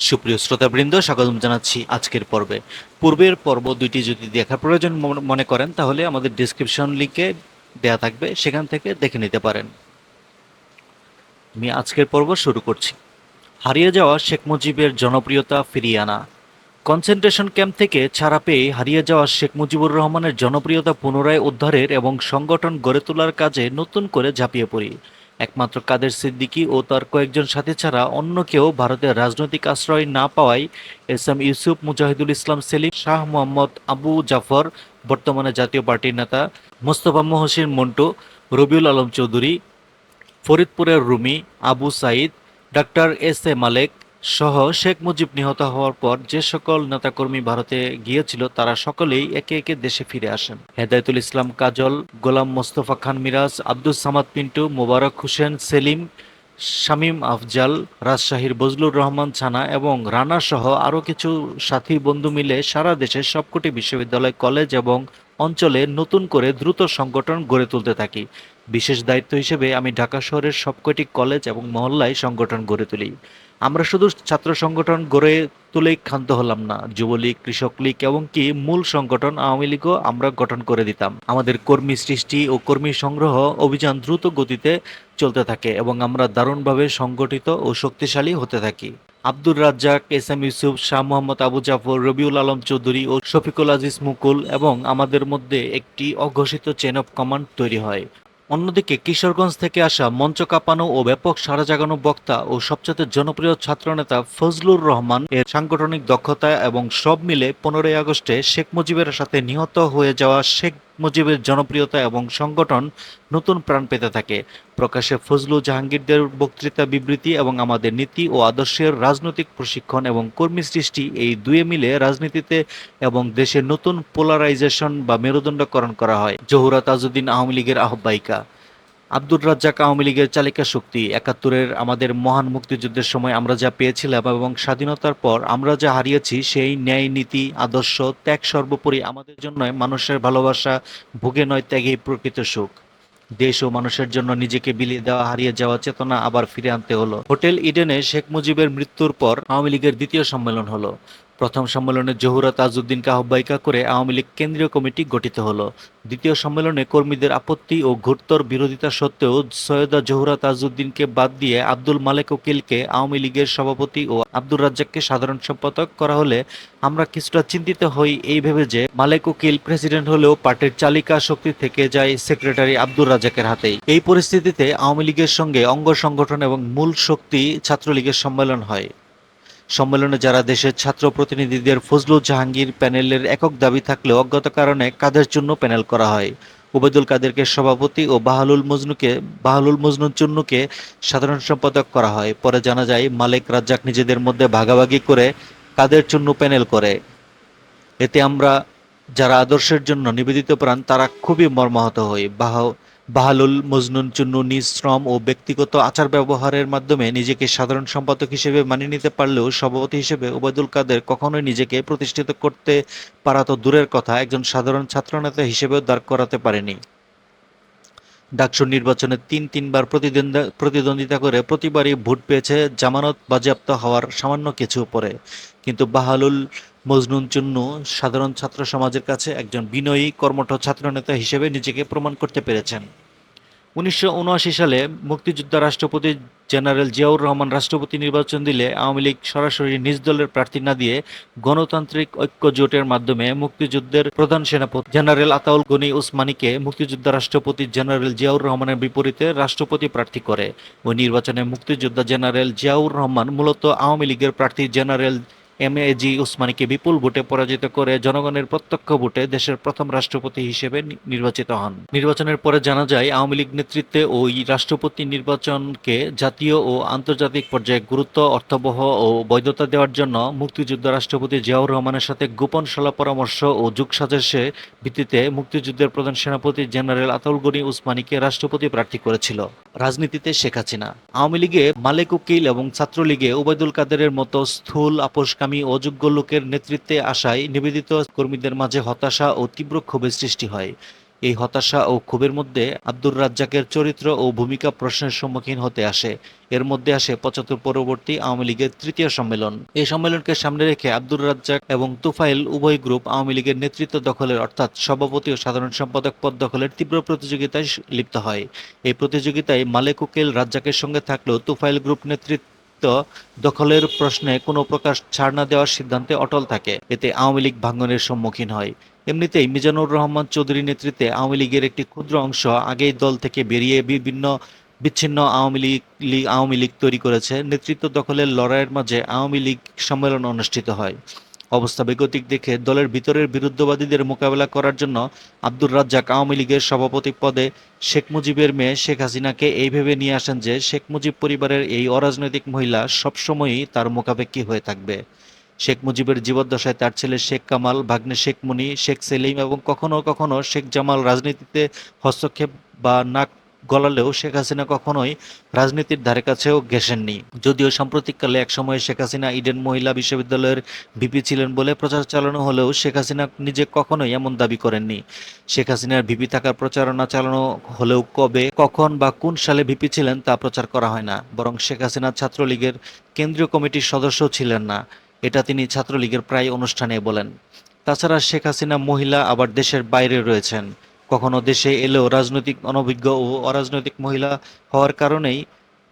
সুপ্রিয় শ্রোতাবৃন্দ, স্বাগতম জানাচ্ছি আজকের পর্বে। পূর্বের পর্ব দুইটি যদি দেখার প্রয়োজন মনে করেন, তাহলে আমাদের ডিসক্রিপশন লিংকে দেয়া থাকবে, সেখান থেকে দেখে নিতে পারেন। আমি আজকের পর্ব শুরু করছি। হারিয়ে যাওয়া শেখ মুজিবের জনপ্রিয়তা ফিরিয়ে আনা। কনসেন্ট্রেশন ক্যাম্প থেকে ছাড়া পেয়ে হারিয়ে যাওয়া শেখ মুজিবুর রহমানের জনপ্রিয়তা পুনরায় উদ্ধারের এবং সংগঠন গড়ে তোলার কাজে নতুন করে ঝাঁপিয়ে পড়ি। একমাত্র কাদের সিদ্দিকী ও তার কয়েকজন সাথী ছাড়া অন্য কেউ ভারতের রাজনৈতিক আশ্রয় না পাওয়ায় এস এম ইউসুফ, মুজাহিদুল ইসলাম সেলিম, শাহ মোহাম্মদ আবু জাফর, বর্তমানে জাতীয় পার্টির নেতা মোস্তফা মহসিন মন্টু, রবিউল আলম চৌধুরী, ফরিদপুরের Rumi, Abu Sayeed, doctor S A Malek সহ শেখ মুজিব নিহত হওয়ার পর যে সকল নেতাকর্মী ভারতে গিয়েছিল তারা সকলেই একে একে দেশে ফিরে আসেন। হেদায়েতুল ইসলাম কাজল, গোলাম মোস্তফা খান মিরাজ, আব্দুস সামাদ পিন্টু, মোবারক হোসেন সেলিম, শামীম আফজাল, রাজশাহীর বজলুর রহমান ছানা এবং রানা সহ আরও কিছু সাথী বন্ধু মিলে সারা দেশের সবকটি বিশ্ববিদ্যালয়, কলেজ এবং অঞ্চলে নতুন করে দ্রুত সংগঠন গড়ে তুলতে থাকি। বিশেষ দায়িত্ব হিসেবে আমি ঢাকা শহরের সবকটি কলেজ এবং মহল্লায় সংগঠন গড়ে তুলি। আমরা শুধু ছাত্র সংগঠন গড়ে তুলেই ক্ষান্ত হলাম না, যুবলীগ, কৃষক লীগ এমনকি মূল সংগঠন আওয়ামী লীগও আমরা গঠন করে দিতাম। আমাদের কর্মী সৃষ্টি ও কর্মী সংগ্রহ অভিযান দ্রুত গতিতে চলতে থাকে এবং আমরা দারুণভাবে সংগঠিত ও শক্তিশালী হতে থাকি। আব্দুর রাজ্জাক, এস এম ইউসুফ, শাহ মোহাম্মদ আবু জাফর, রবিউল আলম চৌধুরী ও শফিকুল আজিজ মুকুল এবং আমাদের মধ্যে একটি অঘোষিত চেন অফ কমান্ড তৈরি হয়। অন্যদিকে কিশোরগঞ্জ থেকে আসা মঞ্চ কাঁপানো ও ব্যাপক সাড়া জাগানো বক্তা ও সবচেয়ে জনপ্রিয় ছাত্রনেতা ফজলুর রহমান এর সাংগঠনিক দক্ষতা এবং সব মিলে 15ই আগস্টে শেখ মুজিবের সাথে নিহত হয়ে যাওয়া শেখ মুজিবের জনপ্রিয়তা এবং সংগঠন নতুন প্রাণ পেতে থাকে। প্রকাশ্যে ফজলু জাহাঙ্গীরদের বক্তৃতা, বিবৃতি এবং আমাদের নীতি ও আদর্শের রাজনৈতিক প্রশিক্ষণ এবং কর্মী সৃষ্টি, এই দুয়ে মিলে রাজনীতিতে এবং দেশের নতুন পোলারাইজেশন বা মেরুদণ্ডকরণ করা হয়। জহুরা তাজউদ্দিন আওয়ামী লীগের আহ্বায়িকা, আব্দুর রাজ্জাক আওয়ামী লীগের চালিকা শক্তি। ৭১-এর আমাদের মহান মুক্তিযুদ্ধের সময় আমরা যা পেয়েছিলাম এবং স্বাধীনতার পর আমরা যা হারিয়েছি, সেই ন্যায়, নীতি, আদর্শ, ত্যাগ সর্বোপরি আমাদের জন্য মানুষের ভালোবাসা, ভোগে নয় ত্যাগেই প্রকৃত সুখ। দেশ ও মানুষের জন্য নিজেকে বিলিয়ে দেওয়া হারিয়ে যাওয়া চেতনা আবার ফিরে আনতে হলো। হোটেল ইডেনে শেখ মুজিবের মৃত্যুর পর আওয়ামী লীগের দ্বিতীয় সম্মেলন হলো। প্রথম সম্মেলনে জহুরা তাজউদ্দিনকে আহ্বায়িকা করে আওয়ামী লীগ কেন্দ্রীয় কমিটি গঠিত হলো। দ্বিতীয় সম্মেলনে কর্মীদের আপত্তি ও ঘোরতর বিরোধিতা সত্ত্বেও সৈয়দা জহুরা তাজউদ্দিনকে বাদ দিয়ে আব্দুল মালেক উকিলকে আওয়ামী লীগের সভাপতি ও আব্দুর রাজ্জাককে সাধারণ সম্পাদক করা হলে আমরা কিছুটা চিন্তিত হই এই ভেবে যে মালেক উকিল প্রেসিডেন্ট হলেও পার্টির চালিকা শক্তি থেকে যায় সেক্রেটারি আব্দুর রাজ্জাকের হাতেই। এই পরিস্থিতিতে আওয়ামী লীগের সঙ্গে অঙ্গ সংগঠন এবং মূল শক্তি ছাত্রলীগের সম্মেলন হয়। সম্মেলনে যারা দেশের ছাত্র প্রতিনিধিদের ফজলু জাহাঙ্গীর প্যানেলের একক দাবি থাকলেও অজ্ঞাত কারণে কাদের জন্য প্যানেল করা হয়। ওবায়দুল কাদেরকে সভাপতি ও বাহলুল মজনুন চুন্নুকে সাধারণ সম্পাদক করা হয়। পরে জানা যায় মালেক রাজ্জাক নিজেদের মধ্যে ভাগাভাগি করে কাদের চুন্নু প্যানেল করে। এতে আমরা যারা আদর্শের জন্য নিবেদিত প্রাণ তারা খুবই মর্মাহত হই। বাহালুল মজনুন চুন্নু নিজ শ্রম ও ব্যক্তিগত আচার ব্যবহারের মাধ্যমে নিজেকে সাধারণ সম্পাদক হিসেবে মানিয়ে নিতে পারলেও সভাপতি হিসেবে ওবায়দুল কাদের কখনোই নিজেকে প্রতিষ্ঠিত করতে পারা তো দূরের কথা, একজন সাধারণ ছাত্রনেতা হিসেবেও দাঁড় করাতে পারেনি। ডাকসুর নির্বাচনে তিনবার প্রতিদ্বন্দ্বিতা করে প্রতিবারই ভোট পেয়েছে জামানত বাজেয়াপ্ত হওয়ার সামান্য কিছু পরে। কিন্তু বাহালুল মজনুন চুন্নু সাধারণ ছাত্র সমাজের কাছে একজন বিনয়ী, কর্মঠ ছাত্রনেতা হিসেবে নিজেকে প্রমাণ করতে পেরেছেন। ১৯৭৯ সালে মুক্তিযোদ্ধা রাষ্ট্রপতি জেনারেল জিয়াউর রহমান রাষ্ট্রপতি নির্বাচন দিলে আওয়ামী লীগ সরাসরি নিজ দলের প্রার্থী না দিয়ে গণতান্ত্রিক ঐক্য জোটের মাধ্যমে মুক্তিযুদ্ধের প্রধান সেনাপতি জেনারেল আতাউল গনি উসমানীকে মুক্তিযোদ্ধা রাষ্ট্রপতি জেনারেল জিয়াউর রহমানের বিপরীতে রাষ্ট্রপতি প্রার্থী করে। ওই নির্বাচনে মুক্তিযোদ্ধা জেনারেল জিয়াউর রহমান মূলত আওয়ামী লীগের প্রার্থী জেনারেল এম.এ.জি. উসমানীকে বিপুল ভোটে পরাজিত করে জনগণের প্রত্যক্ষ ভোটে দেশের প্রথম রাষ্ট্রপতি হিসেবে নির্বাচিত হন। নির্বাচনের পরে জানা যায় আওয়ামী লীগ নেতৃত্বে ওই রাষ্ট্রপতি নির্বাচনকে জাতীয় ও আন্তর্জাতিক পর্যায়ে গুরুত্ব, অর্থবহ ও বৈধতা দেওয়ার জন্য মুক্তিযোদ্ধা রাষ্ট্রপতি জিয়াউর রহমানের সাথে গোপন সলা পরামর্শ ও যোগসাজশের ভিত্তিতে মুক্তিযুদ্ধের প্রধান সেনাপতি জেনারেল আতাউল গনি উসমানীকে রাষ্ট্রপতি প্রার্থী করেছিল। রাজনীতিতে শেখ হাসিনা, আওয়ামী লীগে মালেক উকিল এবং ছাত্রলীগে ওবায়দুল কাদেরের মতো স্থূল, আপোষকামী, অযোগ্য লোকের নেতৃত্বে আসায় নিবেদিত কর্মীদের মাঝে হতাশা ও তীব্র ক্ষোভের সৃষ্টি হয়। এই হতাশা ও ক্ষোভের মধ্যে আব্দুর রাজ্জাকের চরিত্র ও ভূমিকা প্রশ্নের সম্মুখীন হতে আসে। এর মধ্যে আসে ৭৫ পরবর্তী আওয়ামী লীগের তৃতীয় সম্মেলন। এই সম্মেলনকে সামনে রেখে আব্দুর রাজ্জাক এবং তুফাইল উভয় গ্রুপ আওয়ামী লীগের নেতৃত্ব দখলের অর্থাৎ সভাপতি ও সাধারণ সম্পাদক পদ দখলের তীব্র প্রতিযোগিতায় লিপ্ত হয়। এই প্রতিযোগিতায় মালেক উকিল রাজ্জাকের সঙ্গে থাকলেও তুফাইল গ্রুপ নেতৃত্ব দখলের প্রশ্নে কোনো প্রকার ছাড় না দেওয়ার সিদ্ধান্তে অটল থাকে। এতে আওয়ামী লীগ ভাঙনের সম্মুখীন হয়। এমনিতেই মিজানুর রহমান চৌধুরীর নেতৃত্বে আওয়ামী লীগের একটি ক্ষুদ্র অংশ আগেই দল থেকে বেরিয়ে বিচ্ছিন্ন আওয়ামী লীগ তৈরি করেছে। নেতৃত্ব দখলের লড়াইয়ের মাঝে আওয়ামী লীগ সম্মেলন অনুষ্ঠিত হয়। অবস্থা বেগতিক দেখে দলের ভিতরের বিরুদ্ধবাদীদের মোকাবেলা করার জন্য আব্দুর রাজ্জাক আওয়ামী লীগের সভাপতি পদে শেখ মুজিবের মেয়ে শেখ হাসিনাকে এই ভেবে নিয়ে আসেন যে শেখ মুজিব পরিবারের এই অরাজনৈতিক মহিলা সবসময়ই তার মুখাপেক্ষী হয়ে থাকবে। শেখ মুজিবের জীবদ্দশায় তার ছেলে শেখ কামাল, ভাগ্নে শেখ মুনি, শেখ সেলিম এবং কখনো কখনো শেখ জামাল রাজনীতিতে হস্তক্ষেপ বা নাক গলালেও শেখ হাসিনা কখনোই রাজনীতির ধারে কাছেও ঘেঁষেননি। যদিও সাম্প্রতিককালে একসময়ে শেখ হাসিনা ইডেন মহিলা বিশ্ববিদ্যালয়ের ভিপি ছিলেন বলে প্রচার চালানো হলেও শেখ হাসিনা নিজে কখনোই এমন দাবি করেননি। শেখ হাসিনার ভিপি থাকার প্রচারণা চালানো হলেও কবে, কখন বা কোন সালে ভিপি ছিলেন তা প্রচার করা হয় না। বরং শেখ হাসিনা ছাত্রলীগের কেন্দ্রীয় কমিটির সদস্য ছিলেন না, এটা তিনি ছাত্রলীগের প্রায় অনুষ্ঠানে বলেন। তাছাড়া শেখ হাসিনা মহিলা, আবার দেশের বাইরে রয়েছেন। কখনো দেশে এলেও রাজনৈতিক অনভিজ্ঞ ও অরাজনৈতিক মহিলা হওয়ার কারণেই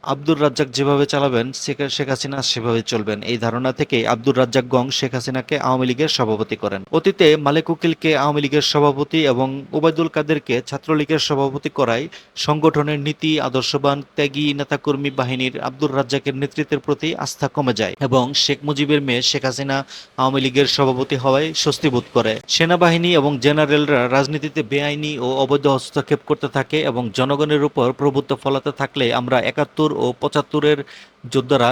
আব্দুর রাজ্জাক যেভাবে চালাবেন শেখ হাসিনা সেভাবে চলবেন, এই ধারণা থেকেই আব্দুর রাজ্জাক গং শেখ হাসিনাকে আওয়ামী লীগের সভাপতি করেন। অতীতে মালেক উকিলকে আওয়ামী লীগের সভাপতি এবং ওবায়দুল কাদেরকে ছাত্রলীগের সভাপতি করায় সংগঠনের নীতি আদর্শবান ত্যাগী নেতাকর্মী বাহিনীর আব্দুর রাজ্জাকের নেতৃত্বের প্রতি আস্থা কমে যায় এবং শেখ মুজিবের মেয়ে শেখ হাসিনা আওয়ামী লীগের সভাপতি হওয়ায় স্বস্তি বোধ করে। সেনাবাহিনী এবং জেনারেলরা রাজনীতিতে বেআইনি ও অবৈধ হস্তক্ষেপ করতে থাকে এবং জনগণের উপর প্রভুত্ব ফলাতে থাকলে আমরা ৭১ ও ৭৫-এর যোদ্ধারা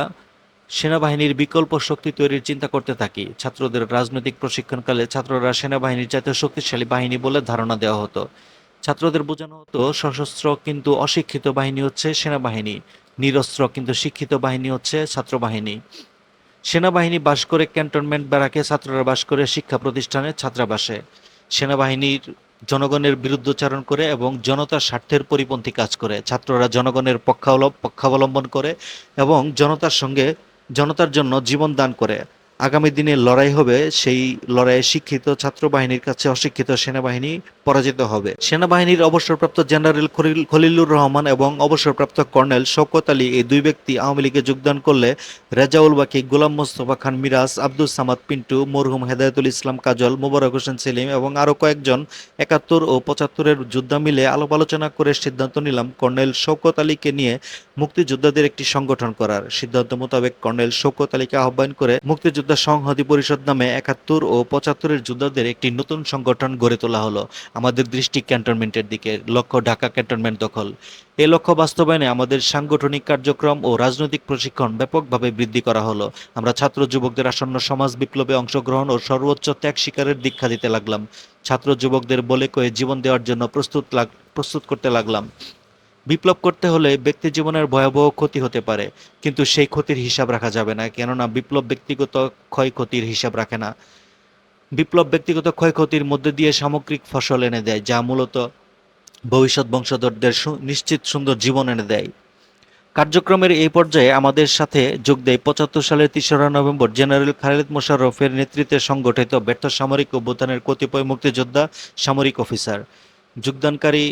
সেনাবাহিনীর বিকল্প শক্তি তৈরির চিন্তা করতে থাকি। ছাত্রদের রাজনৈতিক প্রশিক্ষণকালে ছাত্ররা সেনাবাহিনীর চাইতে শক্তিশালী বাহিনী বলে ধারণা দেওয়া হতো। ছাত্রদের বোঝানো হতো সশস্ত্র কিন্তু অশিক্ষিত বাহিনী হচ্ছে সেনাবাহিনী, নিরস্ত্র কিন্তু শিক্ষিত বাহিনী হচ্ছে ছাত্রবাহিনী। সেনাবাহিনী বাস করে ক্যান্টনমেন্ট ব্যারাকে, ছাত্ররা বাস করে শিক্ষা প্রতিষ্ঠানে ছাত্রাবাসে। সেনাবাহিনীর জনগণের বিরুদ্ধচারণ করে এবং জনতার স্বার্থের পরিপন্থী কাজ করে। ছাত্ররা জনগণের পক্ষাবলম্বন করে এবং জনতার জন্য জীবন দান করে। আগামী দিনে লড়াই হবে, সেই লড়াইয়ে শিক্ষিত ছাত্র বাহিনীর কাছে অশিক্ষিত সেনাবাহিনী পরাজিত হবে। সেনাবাহিনীর অবসরপ্রাপ্ত জেনারেল খলিলুর রহমান এবং অবসরপ্রাপ্ত কর্নেল শওকত আলী, এই দুই ব্যক্তি আওয়ামী লীগে যোগদান করলে রেজাউল বাকি, গোলাম মোস্তফা খান মিরাজ, আব্দুস সামাদ পিন্টু, মরহুম হেদায়েতুল ইসলাম কাজল, মোবারক হোসেন সেলিম এবং আরও কয়েকজন ৭১ ও ৭৫-এর যোদ্ধা মিলে আলাপ আলোচনা করে সিদ্ধান্ত নিলাম কর্নেল শওকত আলীকে নিয়ে মুক্তিযোদ্ধাদের একটি সংগঠন করার। সিদ্ধান্ত মোতাবেক কর্নেল শওকত আলীকে আহ্বান করে মুক্তিযোদ্ধা সংহতি পরিষদ নামে ৭১ ও ৭৫-এর যোদ্ধাদের একটি নতুন সংগঠন গড়ে তোলা হলো। আমাদের দৃষ্টি ক্যান্টনমেন্টের দিকে, লক্ষ্য ঢাকা ক্যান্টনমেন্ট দখল। এই লক্ষ্য বাস্তবায়নে আমাদের সাংগঠনিক কার্যক্রম ও রাজনৈতিক প্রশিক্ষণ ব্যাপকভাবে বৃদ্ধি করা হলো। আমরা ছাত্র যুবকদের আসন্ন সমাজ বিপ্লবে অংশগ্রহণ ও সর্বোচ্চ ত্যাগ স্বীকারের দীক্ষা দিতে লাগলাম। ছাত্র যুবকদের বলে কয়ে জীবন দেওয়ার জন্য প্রস্তুত করতে লাগলাম। বিপ্লব করতে হলে ব্যক্তি জীবনের ভয়াবহ ক্ষতি হতে পারে, কিন্তু সেই ক্ষতির হিসাব রাখা যাবে না, কেননা বিপ্লব ব্যক্তিগত ক্ষয়ক্ষতির হিসাব রাখে না। বিপ্লব ব্যক্তিগত ক্ষয়ক্ষতির মধ্যে দিয়ে সামগ্রিক ফসল এনে দেয়, যা মূলত ভবিষ্যৎ বংশধরদের নিশ্চিত সুন্দর জীবন এনে দেয়। কার্যক্রমের এই পর্যায়ে আমাদের সাথে যোগ দেয় ৭৫ সালের ৩রা নভেম্বর জেনারেল খালেদ মোশাররফের নেতৃত্বে সংগঠিত ব্যর্থ সামরিক অভ্যুত্থানের কতিপয় মুক্তিযোদ্ধা, সামরিক অফিসার। যোগদানকারী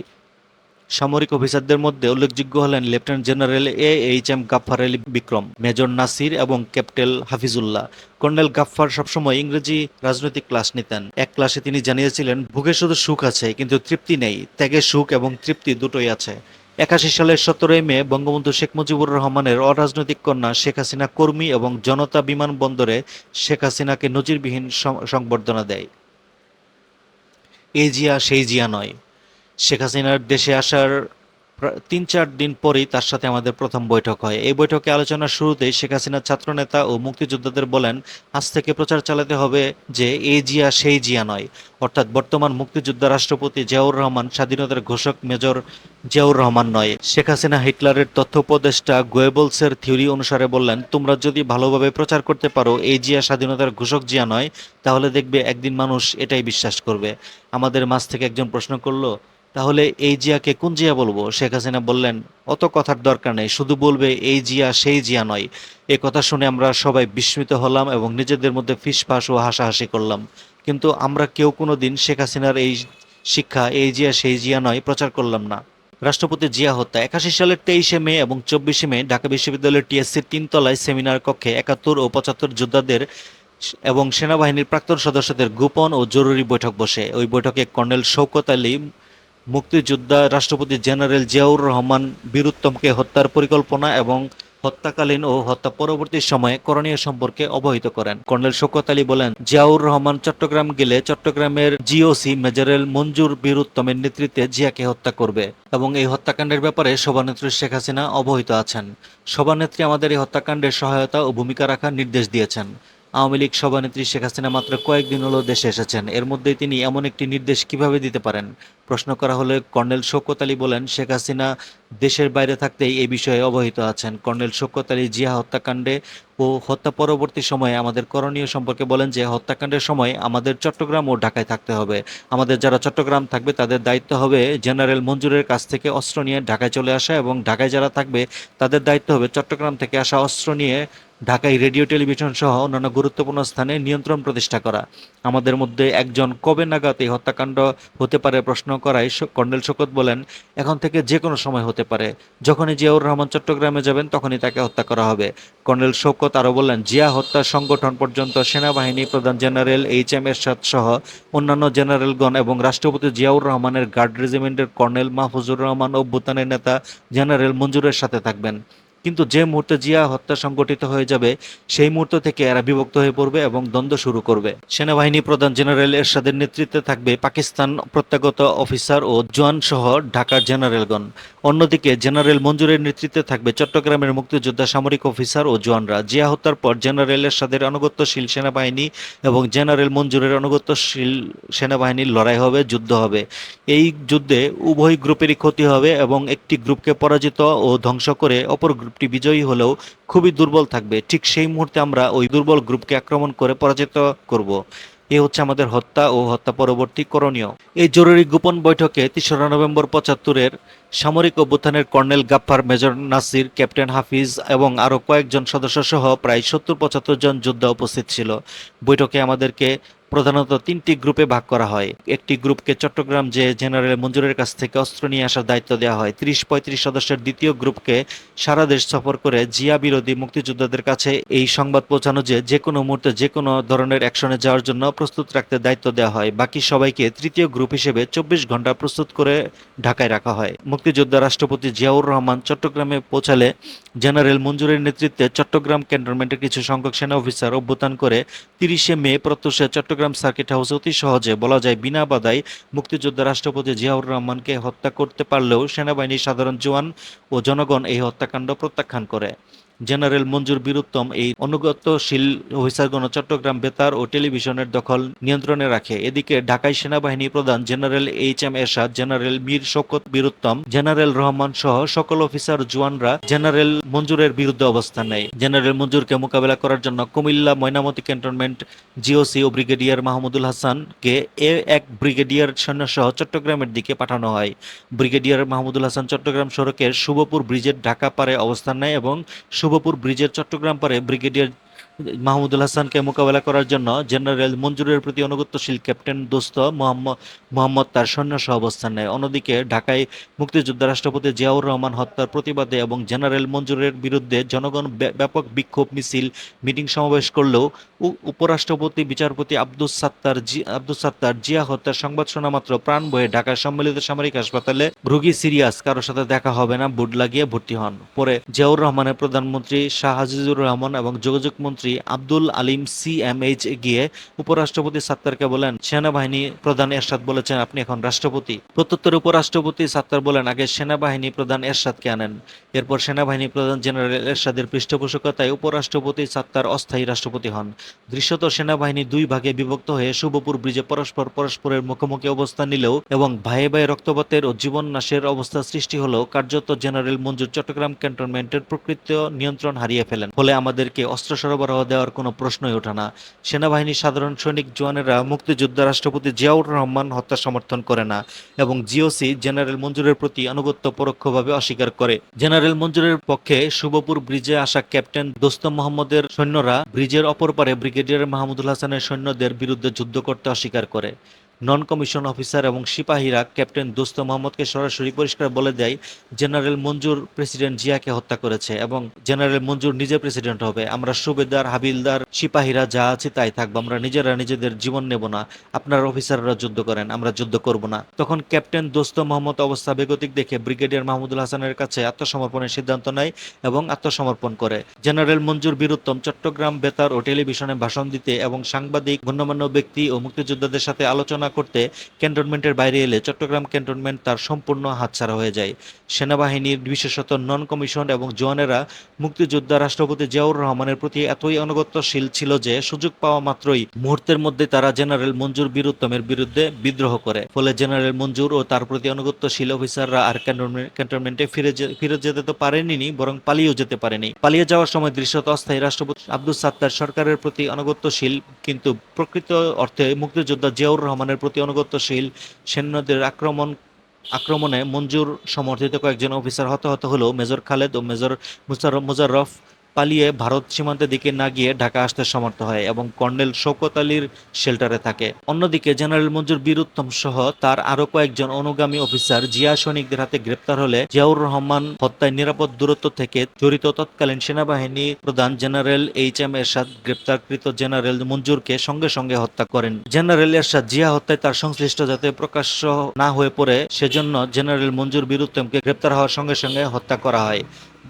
সামরিক অফিসারদের মধ্যে উল্লেখযোগ্য হলেন lieutenant general AHM Gaffar Ali Bikram, major Nasir এবং ক্যাপ্টেন হাফিজুল্লাহ। কর্নেল গাফফার সবসময় ইংরেজি রাজনৈতিক ক্লাস নিতেন। এক ক্লাসে তিনি জানিয়েছিলেন, ভোগে শুধু সুখ আছে কিন্তু তৃপ্তি নেই, ত্যাগে সুখ এবং তৃপ্তি দুটোই আছে। ৮১ সালের ১৭ই মে বঙ্গবন্ধু শেখ মুজিবুর রহমানের অরাজনৈতিক কন্যা শেখ হাসিনা কর্মী এবং জনতা বিমানবন্দরে শেখ হাসিনাকে নজিরবিহীন সংবর্ধনা দেয়। এই জিয়া সেই জিয়া নয়। শেখ হাসিনার দেশে আসার ৩-৪ দিন পরেই তার সাথে আমাদের প্রথম বৈঠক হয়। এই বৈঠকে আলোচনার শুরুতেই শেখ হাসিনা ছাত্রনেতা ও মুক্তিযোদ্ধাদের বলেন, আজ থেকে প্রচার চালাতে হবে যে এই জিয়া সেই জিয়া নয়, অর্থাৎ বর্তমান মুক্তিযোদ্ধা রাষ্ট্রপতি জিয়াউর রহমান স্বাধীনতার ঘোষক মেজর জিয়াউর রহমান নয়। শেখ হাসিনা হিটলারের তথ্য উপদেষ্টা গোয়েবলসের থিওরি অনুসারে বললেন, তোমরা যদি ভালোভাবে প্রচার করতে পারো এই জিয়া স্বাধীনতার ঘোষক জিয়া নয়, তাহলে দেখবে একদিন মানুষ এটাই বিশ্বাস করবে। আমাদের মাঝ থেকে একজন প্রশ্ন করল, তাহলে এই জিয়াকে কোন জিয়া বলবো? শেখ হাসিনা বললেন, অত কথার দরকার নেই, শুধু বলবে এই জিয়া সেই জিয়া নয়। এ কথা শুনে আমরা সবাই বিস্মিত হলাম এবং নিজেদের মধ্যে ফিসফাস ও হাসাহাসি করলাম। কিন্তু আমরা কেউ কোনোদিন শেখ হাসিনার এই শিক্ষা এই জিয়া সেই জিয়া নয় প্রচার করলাম না। রাষ্ট্রপতি জিয়া হত্যা 81 সালের 23শে মে এবং 24শে মে ঢাকা বিশ্ববিদ্যালয়ের টিএসসির 3 তলায় সেমিনার কক্ষে 71 ও 75 যোদ্ধাদের এবং সেনাবাহিনীর প্রাক্তন সদস্যদের গোপন ও জরুরি বৈঠক বসে। ওই বৈঠকে কর্নেল শওকত আলী, মুক্তিযোদ্ধা রাষ্ট্রপতি জেনারেল জিয়াউর রহমান বীরুত্তমকে হত্যার পরিকল্পনা এবং হত্যাকালীন ও হত্যা পরবর্তী সময়ে করণীয় সম্পর্কে অবহিত করেন। কর্নেল শওকত আলী বলেন, জিয়াউর রহমান চট্টগ্রাম গেলে চট্টগ্রামের জিওসি মেজরেল মঞ্জুর বীরুত্তমের নেতৃত্বে জিয়াকে হত্যা করবে এবং এই হত্যাকাণ্ডের ব্যাপারে সভানেত্রী শেখ হাসিনা অবহিত আছেন। সভানেত্রী আমাদের এই হত্যাকাণ্ডের সহায়তা ও ভূমিকা রাখার নির্দেশ দিয়েছেন। আওয়ামী লীগ সভানেত্রী শেখ হাসিনা মাত্র কয়েকদিন হলো দেশে এসেছেন, এর মধ্যেই তিনি এমন একটি নির্দেশ কিভাবে দিতে পারেন? প্রশ্ন করা হলে কর্নেল শওকত আলী বলেন, শেখ হাসিনা দেশের বাইরে থাকতেই এই বিষয়ে অবহিত আছেন। কর্নেল শওকত আলী জিয়া হত্যাকাণ্ডে ও হত্যা পরবর্তী সময়ে আমাদের করণীয় সম্পর্কে বলেন যে, হত্যাকাণ্ডের সময় আমাদের চট্টগ্রাম ও ঢাকায় থাকতে হবে। আমাদের যারা চট্টগ্রাম থাকবে তাদের দায়িত্ব হবে জেনারেল মঞ্জুরের কাছ থেকে অস্ত্র নিয়ে ঢাকায় চলে আসা, এবং ঢাকায় যারা থাকবে তাদের দায়িত্ব হবে চট্টগ্রাম থেকে আসা অস্ত্র নিয়ে ঢাকায় রেডিও টেলিভিশন সহ অন্যান্য গুরুত্বপূর্ণ স্থানে নিয়ন্ত্রণ প্রতিষ্ঠা করা। আমাদের মধ্যে একজন কবে নাগাদ এই হত্যাকাণ্ড হতে পারে প্রশ্ন করায় কর্নেল শওকত বলেন, এখন থেকে যে কোনো সময় হতে পারে। যখনই জিয়াউর রহমান চট্টগ্রামে যাবেন তখনই তাকে হত্যা করা হবে। কর্নেল শওকত আরও বললেন, জিয়া হত্যা সংগঠন পর্যন্ত সেনাবাহিনী প্রধান জেনারেল এইচ.এম. এরশাদ সহ অন্যান্য জেনারেলগণ এবং রাষ্ট্রপতি জিয়াউর রহমানের গার্ড রেজিমেন্টের কর্নেল মাহফুজুর রহমান ও অভ্যুত্থানের নেতা জেনারেল মঞ্জুরের সাথে থাকবেন। কিন্তু যে মুহূর্তে জিয়া হত্যা সংগঠিত হয়ে যাবে সেই মুহূর্ত থেকে এরা বিভক্ত হয়ে পড়বে এবং দ্বন্দ্ব শুরু করবে। সেনাবাহিনী প্রধান জেনারেল এরশাদের নেতৃত্বে থাকবে পাকিস্তান প্রত্যাগত অফিসার ও জওয়ান সহ ঢাকার জেনারেলগণ। অন্যদিকে জেনারেল মঞ্জুরের নেতৃত্বে থাকবে চট্টগ্রামের মুক্তিযোদ্ধা সামরিক অফিসার ও জওয়ানরা। জিয়া হত্যার পর জেনারেল এরশাদের আনুগত্যশীল সেনাবাহিনী এবং জেনারেল মঞ্জুরের আনুগত্যশীল সেনাবাহিনীর লড়াই হবে, যুদ্ধ হবে। এই যুদ্ধে উভয় গ্রুপেরই ক্ষতি হবে এবং একটি গ্রুপকে পরাজিত ও ধ্বংস করে অপর গ্রুপটি বিজয়ী হলেও খুবই দুর্বল থাকবে। ঠিক সেই মুহূর্তে আমরা ওই দুর্বল গ্রুপকে আক্রমণ করে পরাজিত করব। এ হচ্ছে আমাদের হত্যা ও হত্যা পরবর্তী করণীয়। এই জরুরি গোপন বৈঠকে 3রা নভেম্বর 75-এর সামরিক অভ্যুত্থানের colonel Gaffar, major Nasir, captain Hafiz এবং আরও কয়েকজন সদস্য সহ প্রায় 70-75 জন যোদ্ধা উপস্থিত ছিল। বৈঠকে আমাদেরকে প্রধানত 3টি গ্রুপে ভাগ করা হয়। একটি গ্রুপকে চট্টগ্রাম যে জেনারেল মঞ্জুরের কাছ থেকে অস্ত্র নিয়ে আসার দায়িত্ব দেওয়া হয়। 30-35 সদস্যের দ্বিতীয় গ্রুপকে সারা দেশ সফর করে জিয়া বিরোধী মুক্তিযোদ্ধাদের কাছে এই সংবাদ পৌঁছানো যে কোনো মুহূর্তে যে কোনো ধরনের অ্যাকশনে যাওয়ার জন্য প্রস্তুত রাখতে দায়িত্ব দেওয়া হয়। বাকি সবাইকে তৃতীয় গ্রুপ হিসেবে 24 ঘন্টা প্রস্তুত করে ঢাকায় রাখা হয়। মুক্তিযোদ্ধা রাষ্ট্রপতি জিয়াউর রহমান চট্টগ্রামে পৌঁছালে জেনারেল মঞ্জুরের নেতৃত্বে চট্টগ্রাম ক্যান্টনমেন্টের কিছু সংখ্যক সেনা অফিসার অভ্যুত্থান করে 30শে মে প্রত্যুষে চট্টগ্রাম সার্কিট হাউসে অতি সহজে, বলা যায় বিনা বাধায়, মুক্তিযোদ্ধা রাষ্ট্রপতি জিয়াউর রহমানকে হত্যা করতে পারলেও সেনাবাহিনীর সাধারণ জওয়ান ও জনগণ এই হত্যাকাণ্ড প্রত্যাখ্যান করে। জেনারেল মঞ্জুর বীরুত্তম এই অনুগতশীল অফিসারগণ চট্টগ্রাম বেতার ও টেলিভিশনের দখল নিয়ন্ত্রণে রাখে। এদিকে ঢাকায় সেনাবাহিনী প্রধান জেনারেল এইচ.এম. এরশাদ, জেনারেল মীর শওকত বীরুত্তম, জেনারেল রহমান সহ সকল অফিসার জওয়ানরা জেনারেল মঞ্জুরের বিরুদ্ধে অবস্থান নেয়। জেনারেল মঞ্জুরকে মোকাবেলা করার জন্য কুমিল্লা, ময়নামতি ক্যান্টনমেন্ট জিওসি ও ব্রিগেডিয়ার মাহমুদুল হাসানকে এক ব্রিগেডিয়ার সৈন্যসহ চট্টগ্রামের দিকে পাঠানো হয়। ব্রিগেডিয়ার মাহমুদুল হাসান চট্টগ্রাম সড়কের শুভপুর ব্রিজের ঢাকা পারে অবস্থান নেয় এবং শুভপুর ব্রিজের চট্টগ্রাম পারে ব্রিগেডিয়ার মাহমুদুল হাসানকে মোকাবেলা করার জন্য জেনারেল মঞ্জুরের প্রতি অনুগত্যশীল ক্যাপ্টেন দোস্ত মোহাম্মদ তার সৈন্যসহ অবস্থান নেয়। অন্যদিকে ঢাকায় মুক্তিযোদ্ধা রাষ্ট্রপতি জিয়াউর রহমান হত্যার প্রতিবাদে এবং জেনারেল মঞ্জুরের বিরুদ্ধে জনগণ ব্যাপক বিক্ষোভ মিছিল, মিটিং সমাবেশ করলেও উপরাষ্ট্রপতি বিচারপতি আব্দুস সাত্তার জিয়া হত্যার সংবাদ শোনা মাত্র প্রাণ বয়ে ঢাকার সম্মিলিত সামরিক হাসপাতালে রোগী সিরিয়াস, কারোর সাথে দেখা হবে না, বুট লাগিয়ে ভর্তি হন। পরে জিয়াউর রহমানের প্রধানমন্ত্রী শাহ আজিজুর রহমান এবং যোগাযোগ মন্ত্রী আব্দুল আলিম সিএমএইচ গিয়ে উপরাষ্ট্রপতি সাত্তারকে বলেন, সেনাবাহিনী প্রধান এরশাদ বলেছেন আপনি এখন রাষ্ট্রপতি। প্রত্যুত্তরে উপরাষ্ট্রপতি সাত্তার বলেন, আগে সেনাবাহিনী প্রধান এরশাদকে আনেন। এরপর সেনাবাহিনী প্রধান জেনারেল এরশাদের পৃষ্ঠপোষকতায় উপরাষ্ট্রপতি সাত্তার অস্থায়ী রাষ্ট্রপতি হন। দৃশ্যত সেনাবাহিনী দুই ভাগে বিভক্ত হয়ে শুভপুর ব্রিজে পরস্পরের মুখোমুখি অবস্থান নিলেও এবং ভাইয়ে ভাইয়ে রক্তপাতের ও জীবন নাশের অবস্থা সৃষ্টি হলেও কার্যত জেনারেল মঞ্জুর চট্টগ্রাম ক্যান্টনমেন্টের প্রকৃত নিয়ন্ত্রণ হারিয়ে ফেলেন। ফলে আমাদেরকে অস্ত্র সরবরাহ দেওয়ার কোনো প্রশ্নই ওঠে না। সেনাবাহিনীর সাধারণ সৈনিক জওয়ানেরা মুক্তিযোদ্ধা রাষ্ট্রপতি জিয়াউর রহমান হত্যা সমর্থন করে না এবং জিওসি জেনারেল মঞ্জুরের প্রতি আনুগত্য পরোক্ষভাবে অস্বীকার করে। জেনারেল মঞ্জুরের পক্ষে শুভপুর ব্রিজে আসা ক্যাপ্টেন দোস্ত মোহাম্মদের সৈন্যরা ব্রিজের অপর পারে ব্রিগেডিয়ার মাহমুদুল হাসানের সৈন্যদের বিরুদ্ধে যুদ্ধ করতে অস্বীকার করে। নন কমিশন অফিসার এবং সিপাহীরা ক্যাপ্টেন দোস্ত মোহাম্মদকে সরাসরি পরিষ্কার বলে দেয় জেনারেল মঞ্জুর প্রেসিডেন্ট জিয়াকে হত্যা করেছে এবং জেনারেল মঞ্জুর নিজে প্রেসিডেন্ট হবে। আমরা সুবেদার, হাবিলদার, সিপাহীরা যা আছে তাই থাকবো, আমরা নিজেরা নিজেদের জীবন নেব না। আপনার অফিসাররা যুদ্ধ করেন, আমরা যুদ্ধ করব না। তখন ক্যাপ্টেন দোস্ত মোহাম্মদ অবস্থা বেগতিক দেখে ব্রিগেডিয়ার মাহমুদুল হাসানের কাছে আত্মসমর্পণের সিদ্ধান্ত নেয় এবং আত্মসমর্পণ করে। জেনারেল মঞ্জুর বীরুত্তম চট্টগ্রাম বেতার ও টেলিভিশনে ভাষণ দিতে এবং সাংবাদিক, গণ্যমান্য ব্যক্তি ও মুক্তিযোদ্ধাদের সাথে আলোচনা করতে ক্যান্টনমেন্টের বাইরে এলে চট্টগ্রাম ক্যান্টনমেন্ট তার সম্পূর্ণ হাতছাড়া হয়ে যায়। সেনাবাহিনীর বিশেষত নন কমিশন এবং জওয়ানেরা মুক্তিযোদ্ধা রাষ্ট্রপতি জিয়াউর রহমানের প্রতি এতই আনুগত্যশীল ছিল যে সুযোগ পাওয়া মাত্রই মুহূর্তের মধ্যে তারা জেনারেল মঞ্জুর বীরুত্তমের বিরুদ্ধে বিদ্রোহ করে। ফলে জেনারেল মঞ্জুর ও তার প্রতি আনুগত্যশীল অফিসাররা আর ক্যান্টনমেন্টে ফিরে যেতে তো পারেনি, বরং পালিয়েও যেতে পারেনি। পালিয়ে যাওয়ার সময় দৃশ্যত অস্থায়ী রাষ্ট্রপতি আব্দুস সাত্তার সরকারের প্রতি আনুগত্যশীল কিন্তু প্রকৃত অর্থে মুক্তিযোদ্ধা জিয়াউর রহমানের প্রতি অনুগত্যশীল সৈন্যদের আক্রমণে মঞ্জুর সমর্থিত কয়েকজন অফিসার হতাহত হলেও মেজর খালেদ ও মেজর মুজাররফ পালিয়ে ভারত সীমান্তের দিকে না গিয়ে ঢাকা আসতে সমর্থ হয় এবং কর্নেল শওকত আলীর শেল্টারে থাকে। অন্যদিকে জেনারেল মঞ্জুর বীরুত্তম সহ তার আরো কয়েকজন অনুগামী অফিসার জিয়া সৈনিকদের হাতে গ্রেপ্তার হলে জিয়াউর রহমান হত্যায় নিরাপদ দূরত্ব থেকে জড়িত তৎকালীন সেনাবাহিনী প্রধান জেনারেল এইচ.এম. এরশাদ গ্রেপ্তারকৃত জেনারেল মঞ্জুরকে সঙ্গে সঙ্গে হত্যা করেন। জেনারেল এরশাদ জিয়া হত্যায় তার সংশ্লিষ্ট যাতে প্রকাশ্য না হয়ে পড়ে সেজন্য জেনারেল মঞ্জুর বীরুত্তমকে গ্রেপ্তার হওয়ার সঙ্গে সঙ্গে হত্যা করা হয়।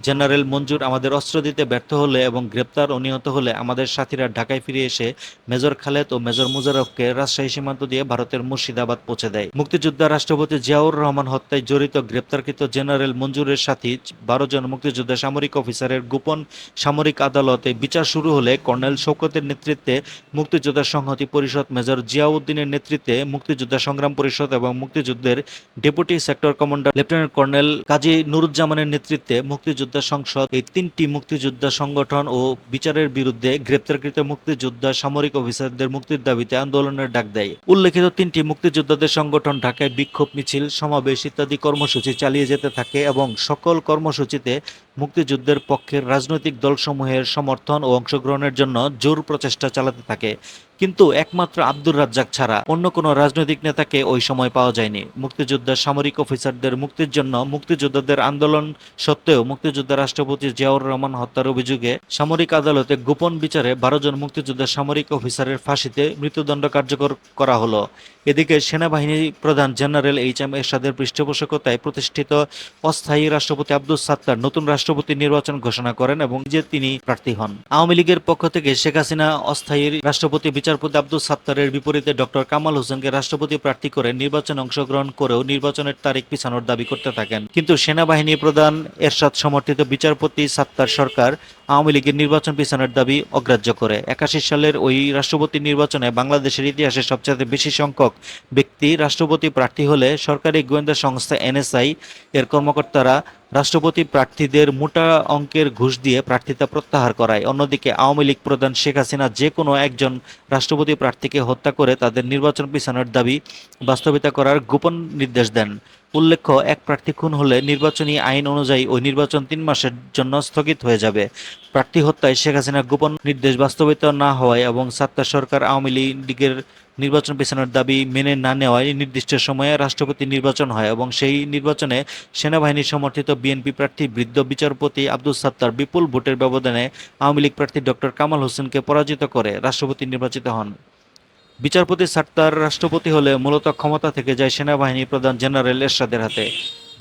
জেনারেল মঞ্জুর আমাদের অস্ত্র দিতে ব্যর্থ হলে এবং গ্রেপ্তার ও নিহত হলে আমাদের সাথীরা ঢাকায় ফিরে এসে মেজর খালেদ ও মেজর মুজাররফকে রাজশাহী সীমান্ত দিয়ে ভারতের মুর্শিদাবাদ পৌঁছে দেয়। মুক্তিযোদ্ধা রাষ্ট্রপতি জিয়াউর রহমান হত্যায় জড়িত গ্রেপ্তারকৃত জেনারেল মঞ্জুরের সাথী 12 জন মুক্তিযোদ্ধা সামরিক অফিসারের গোপন সামরিক আদালতে বিচার শুরু হলে কর্নেল শওকতের নেতৃত্বে মুক্তিযোদ্ধা সংহতি পরিষদ, মেজর জিয়াউদ্দিনের নেতৃত্বে মুক্তিযোদ্ধা সংগ্রাম পরিষদ এবং মুক্তিযুদ্ধের deputy sector commander lieutenant colonel Kazi নুরুজ্জামানের নেতৃত্বে মুক্তিযোদ্ধা সংসদ এই 3টি মুক্তিযোদ্ধা সংগঠন ও বিচারের বিরুদ্ধে গ্রেপ্তারকৃত মুক্তিযোদ্ধা সামরিক অফিসারদের মুক্তির দাবিতে আন্দোলনের ডাক দেয়। উল্লেখিত 3টি মুক্তিযোদ্ধাদের সংগঠন ঢাকায় বিক্ষোভ মিছিল, সমাবেশ ইত্যাদি কর্মসূচি চালিয়ে যেতে থাকে এবং সকল কর্মসূচিতে মুক্তিযুদ্ধের পক্ষের রাজনৈতিক দলসমূহের সমর্থন ও অংশগ্রহণের জন্য জোর প্রচেষ্টা চালাতে থাকে। কিন্তু একমাত্র আব্দুর রাজ্জাক ছাড়া অন্য কোনো রাজনৈতিক নেতাকে ওই সময় পাওয়া যায়নি। মুক্তিযোদ্ধা সামরিক অফিসারদের মুক্তির জন্য মুক্তিযোদ্ধাদের আন্দোলন সত্ত্বেও মুক্তিযোদ্ধা রাষ্ট্রপতি জিয়াউর রহমান হত্যার অভিযোগে সামরিক আদালতে গোপন বিচারে 12 জন মুক্তিযোদ্ধা সামরিক অফিসারের ফাঁসিতে মৃত্যুদণ্ড কার্যকর করা হলো। এদিকে সেনাবাহিনী প্রধান জেনারেল এইচ.এম. এরশাদের পৃষ্ঠপোষকতায় প্রতিষ্ঠিত অস্থায়ী রাষ্ট্রপতি আব্দুস সাত্তার নতুন রাষ্ট্রপতি নির্বাচন ঘোষণা করেন এবং যে তিনি প্রার্থী হন। আওয়ামী লীগের পক্ষ থেকে শেখ হাসিনা অস্থায়ী রাষ্ট্রপতি বিচারপতি আব্দুস সাত্তারের বিপরীতে ডক্টর কামাল হোসেনকে রাষ্ট্রপতি প্রার্থী করে নির্বাচনে অংশগ্রহণ করেও নির্বাচনের তারিখ পিছানোর দাবি করতে থাকেন। কিন্তু সেনাবাহিনী প্রধান এরশাদ সমর্থিত বিচারপতি সাত্তার সরকার আওয়ামী লীগের নির্বাচন পিছানোর দাবি অগ্রাহ্য করে। 81 সালের ওই রাষ্ট্রপতি নির্বাচনে বাংলাদেশের ইতিহাসে সবচেয়ে বেশি সংখ্যক ব্যক্তি রাষ্ট্রপতি প্রার্থী হলে সরকারি গোয়েন্দা সংস্থা এনএসআই এর কর্মকর্তারা রাষ্ট্রপতি প্রার্থীদের মোটা অঙ্কের ঘুষ দিয়ে প্রার্থিতা প্রত্যাহার করায়। অন্যদিকে আওয়ামী লীগ প্রধান শেখ হাসিনা যে কোনো একজন রাষ্ট্রপতি প্রার্থীকে হত্যা করে তাদের নির্বাচন পিছানোর দাবি বাস্তবিতা করার গোপন নির্দেশ দেন। উল্লেখ্য, এক প্রার্থী খুন হলে নির্বাচনী আইন অনুযায়ী ওই নির্বাচন 3 মাসের জন্য স্থগিত হয়ে যাবে। প্রার্থী হত্যায় শেখ হাসিনার গোপন নির্দেশ বাস্তবিত না হওয়ায় এবং সাত্তার সরকার আওয়ামী লীগের নির্বাচন পেছানোর দাবি মেনে না নেওয়ায় নির্দিষ্ট সময়ে রাষ্ট্রপতি নির্বাচন হয় এবং সেই নির্বাচনে সেনাবাহিনী সমর্থিত বিএনপি প্রার্থী বৃদ্ধ বিচারপতি আব্দুস সাত্তার বিপুল ভোটের ব্যবধানে আওয়ামী লীগ প্রার্থী ডক্টর কামাল হোসেনকে পরাজিত করে রাষ্ট্রপতি নির্বাচিত হন। বিচারপতি সাত্তার রাষ্ট্রপতি হলে মূলত ক্ষমতা থেকে যায় সেনাবাহিনী প্রধান জেনারেল এরশাদের হাতে।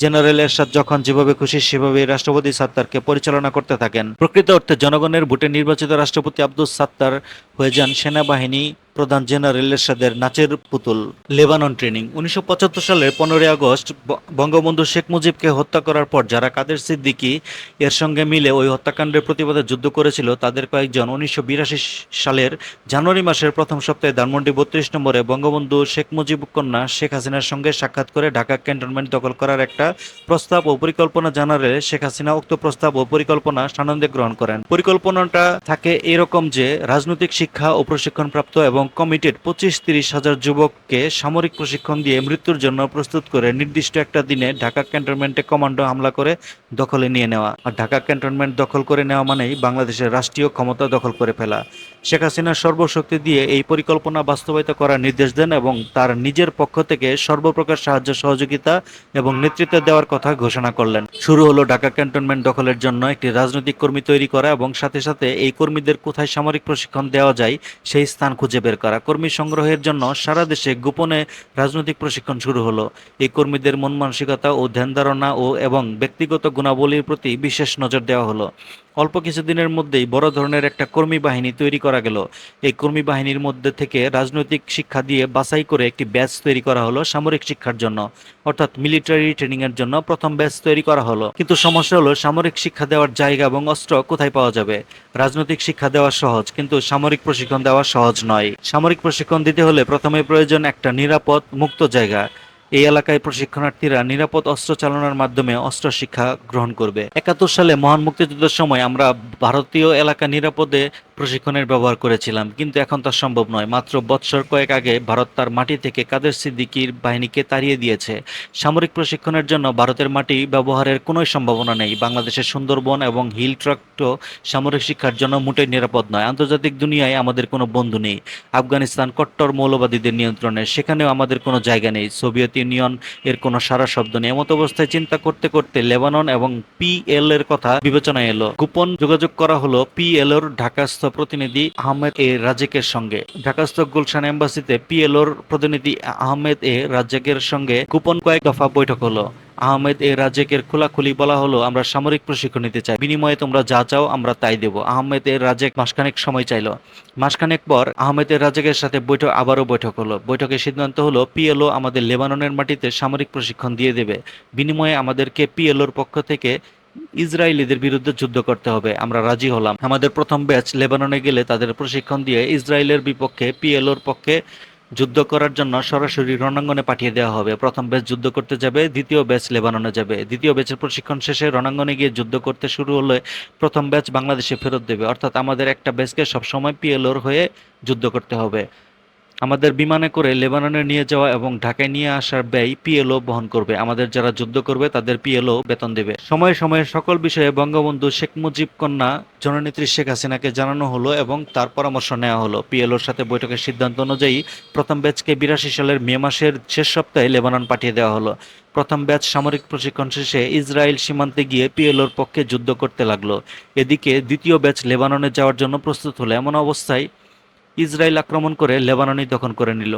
জেনারেল এরশাদ যখন যেভাবে খুশি সেভাবে রাষ্ট্রপতি সাত্তারকে পরিচালনা করতে থাকেন। প্রকৃত অর্থে জনগণের ভোটে নির্বাচিত রাষ্ট্রপতি আব্দুস সাত্তার হয়ে যান সেনাবাহিনী প্রধান জেনারেল এরশাদের নাচের পুতুল। Lebanon training. 1975 সালের 15 আগস্ট বঙ্গবন্ধু শেখ মুজিবকে হত্যা করার পর যারা কাদের সিদ্দিকী এর সঙ্গে মিলে ওই হত্যাকাণ্ডের প্রতিবাদে যুদ্ধ করেছিল তাদের কয়েকজন 1982 সালের জানুয়ারি মাসের প্রথম সপ্তাহে ধানমন্ডি 32 নম্বরে বঙ্গবন্ধু শেখ মুজিব কন্যা শেখ হাসিনার সঙ্গে সাক্ষাৎ করে ঢাকা ক্যান্টনমেন্ট দখল করার একটা প্রস্তাব ও পরিকল্পনা জানালে শেখ হাসিনা উক্ত প্রস্তাব ও পরিকল্পনা সানন্দে গ্রহণ করেন। পরিকল্পনাটা থাকে এরকম যে রাজনৈতিক শিক্ষা ও প্রশিক্ষণপ্রাপ্ত এবং কমিটেড 25-30 হাজার যুবককে সামরিক প্রশিক্ষণ দিয়ে মৃত্যুর জন্য প্রস্তুত করে নির্দিষ্ট একটা দিনে ঢাকা ক্যান্টনমেন্টে কমান্ডো হামলা করে দখলে নিয়ে নেওয়া। আর ঢাকা ক্যান্টনমেন্ট দখল করে নেওয়া মানেই বাংলাদেশের রাষ্ট্রীয় ক্ষমতা দখল করে ফেলা। শেখ হাসিনা সর্বশক্তি দিয়ে এই পরিকল্পনা বাস্তবায়িত করার নির্দেশ দেন এবং তার নিজের পক্ষ থেকে সর্বপ্রকার সাহায্য সহযোগিতা এবং নেতৃত্ব দেওয়ার কথা ঘোষণা করলেন। শুরু হলো ঢাকা ক্যান্টনমেন্ট দখলের জন্য একটি রাজনৈতিক কর্মী তৈরি করা এবং সাথে সাথে এই কর্মীদের কোথায় সামরিক প্রশিক্ষণ দেওয়া যায় সেই স্থান খুঁজে বের করা। কর্মী সংগ্রহের জন্য সারা দেশে গোপনে রাজনৈতিক প্রশিক্ষণ শুরু হলো। এই কর্মীদের মন মানসিকতা ও ধ্যান ধারণা এবং ব্যক্তিগত গুণাবলীর প্রতি বিশেষ নজর দেওয়া হলো। অল্প কিছুদিনের মধ্যেই বড় ধরনের একটা কর্মী বাহিনী তৈরি করা গেল। এই কর্মী বাহিনীর মধ্যে থেকে রাজনৈতিক শিক্ষা দিয়ে বাছাই করে একটি ব্যাচ তৈরি করা হলো সামরিক শিক্ষার জন্য, অর্থাৎ মিলিটারি ট্রেনিং এর জন্য প্রথম ব্যাচ তৈরি করা হলো। কিন্তু সমস্যা হলো সামরিক শিক্ষা দেওয়ার জায়গা এবং অস্ত্র কোথায় পাওয়া যাবে। রাজনৈতিক শিক্ষা দেওয়া সহজ, কিন্তু সামরিক প্রশিক্ষণ দেওয়া সহজ নয়। সামরিক প্রশিক্ষণ দিতে হলে প্রথমে প্রয়োজন একটা নিরাপদ মুক্ত জায়গা। এই এলাকায় প্রশিক্ষণার্থীরা নিরাপদ অস্ত্র চালনার মাধ্যমে অস্ত্র শিক্ষা গ্রহণ করবে। 71 সালে মহান মুক্তিযুদ্ধের সময় আমরা ভারতীয় এলাকা নিরাপদে প্রশিক্ষণের ব্যবহার করেছিলাম, কিন্তু এখন তা সম্ভব নয়। মাত্র বৎসর কয়েক আগে ভারত তার মাটি থেকে কাদের সিদ্দিকীর বাহিনীকে তাড়িয়ে দিয়েছে। সামরিক প্রশিক্ষণের জন্য ভারতের মাটি ব্যবহারের কোনো সম্ভাবনা নেই। বাংলাদেশের সুন্দরবন এবং হিল ট্রাক্টও সামরিক শিক্ষার জন্য মোটেই নিরাপদ নয়। আন্তর্জাতিক দুনিয়ায় আমাদের কোনো বন্ধু নেই। আফগানিস্তান কট্টর মৌলবাদীদের নিয়ন্ত্রণে, সেখানেও আমাদের কোনো জায়গা নেই। সোভিয়েত ইউনিয়ন এর কোনো সারা শব্দ নেই। এমত অবস্থায় চিন্তা করতে করতে লেবানন এবং পিএল এর কথা বিবেচনায় এলো। গোপন যোগাযোগ করা হলো পিএল এর ঢাকাস্থ প্রতিনিধি আহমেদ এ রাজেকের সঙ্গে। ঢাকাস্থ গুলশান এম্বাসিতে পিএল এর প্রতিনিধি আহমেদ এ রাজেকের সঙ্গে গোপন কয়েক দফা বৈঠক হলো। আহমেদ এ রাজেকের খোলাখুলি বলা হলো, আমরা সামরিক প্রশিক্ষণ নিতে চাই, বিনিময়ে তোমরা যা চাও আমরা তাই দেব। আহমেদ এ রাজেক মাসখানেক সময় চাইল। মাসখানেক পর আহমেদ এ রাজেকের সাথে আবারও বৈঠক হলো। বৈঠকের সিদ্ধান্ত হলো পিএলও আমাদের লেবাননের মাটিতে সামরিক প্রশিক্ষণ দিয়ে দেবে, বিনিময়ে আমাদেরকে পিএলওর পক্ষ থেকে ইসরায়েলিদের বিরুদ্ধে যুদ্ধ করতে হবে। আমরা রাজি হলাম। আমাদের প্রথম ব্যাচ লেবাননে গেলে তাদের প্রশিক্ষণ দিয়ে ইসরায়েলের বিপক্ষে পিএলওর পক্ষে যুদ্ধ করার জন্য সরাসরি রণাঙ্গনে পাঠিয়ে দেওয়া হবে। প্রথম ব্যাচ যুদ্ধ করতে যাবে, দ্বিতীয় ব্যাচ লেবাননে যাবে। দ্বিতীয় ব্যাচের প্রশিক্ষণ শেষে রণাঙ্গনে গিয়ে যুদ্ধ করতে শুরু হলে প্রথম ব্যাচ বাংলাদেশে ফেরত দেবে। অর্থাৎ আমাদের একটা ব্যাচকে সবসময় পিএলওর হয়ে যুদ্ধ করতে হবে। আমাদের বিমানে করে লেবাননে নিয়ে যাওয়া এবং ঢাকায় নিয়ে আসার ব্যয় পিএলও বহন করবে। আমাদের যারা যুদ্ধ করবে তাদের পিএলও বেতন দেবে। সময়ে সময়ে সকল বিষয়ে বঙ্গবন্ধু শেখ মুজিব কন্যা জননেত্রী শেখ হাসিনাকে জানানো হলো এবং তার পরামর্শ নেওয়া হলো। পিএলওর সাথে বৈঠকের সিদ্ধান্ত অনুযায়ী প্রথম ব্যাচকে 82 সালের মে মাসের শেষ সপ্তাহে লেবানন পাঠিয়ে দেওয়া হলো। প্রথম ব্যাচ সামরিক প্রশিক্ষণ শেষে ইসরায়েল সীমান্তে গিয়ে পিএলওর পক্ষে যুদ্ধ করতে লাগলো। এদিকে দ্বিতীয় ব্যাচ লেবাননে যাওয়ার জন্য প্রস্তুত হলো। এমন অবস্থায় ইসরায়েল আক্রমণ করে লেবাননই দখল করে নিল।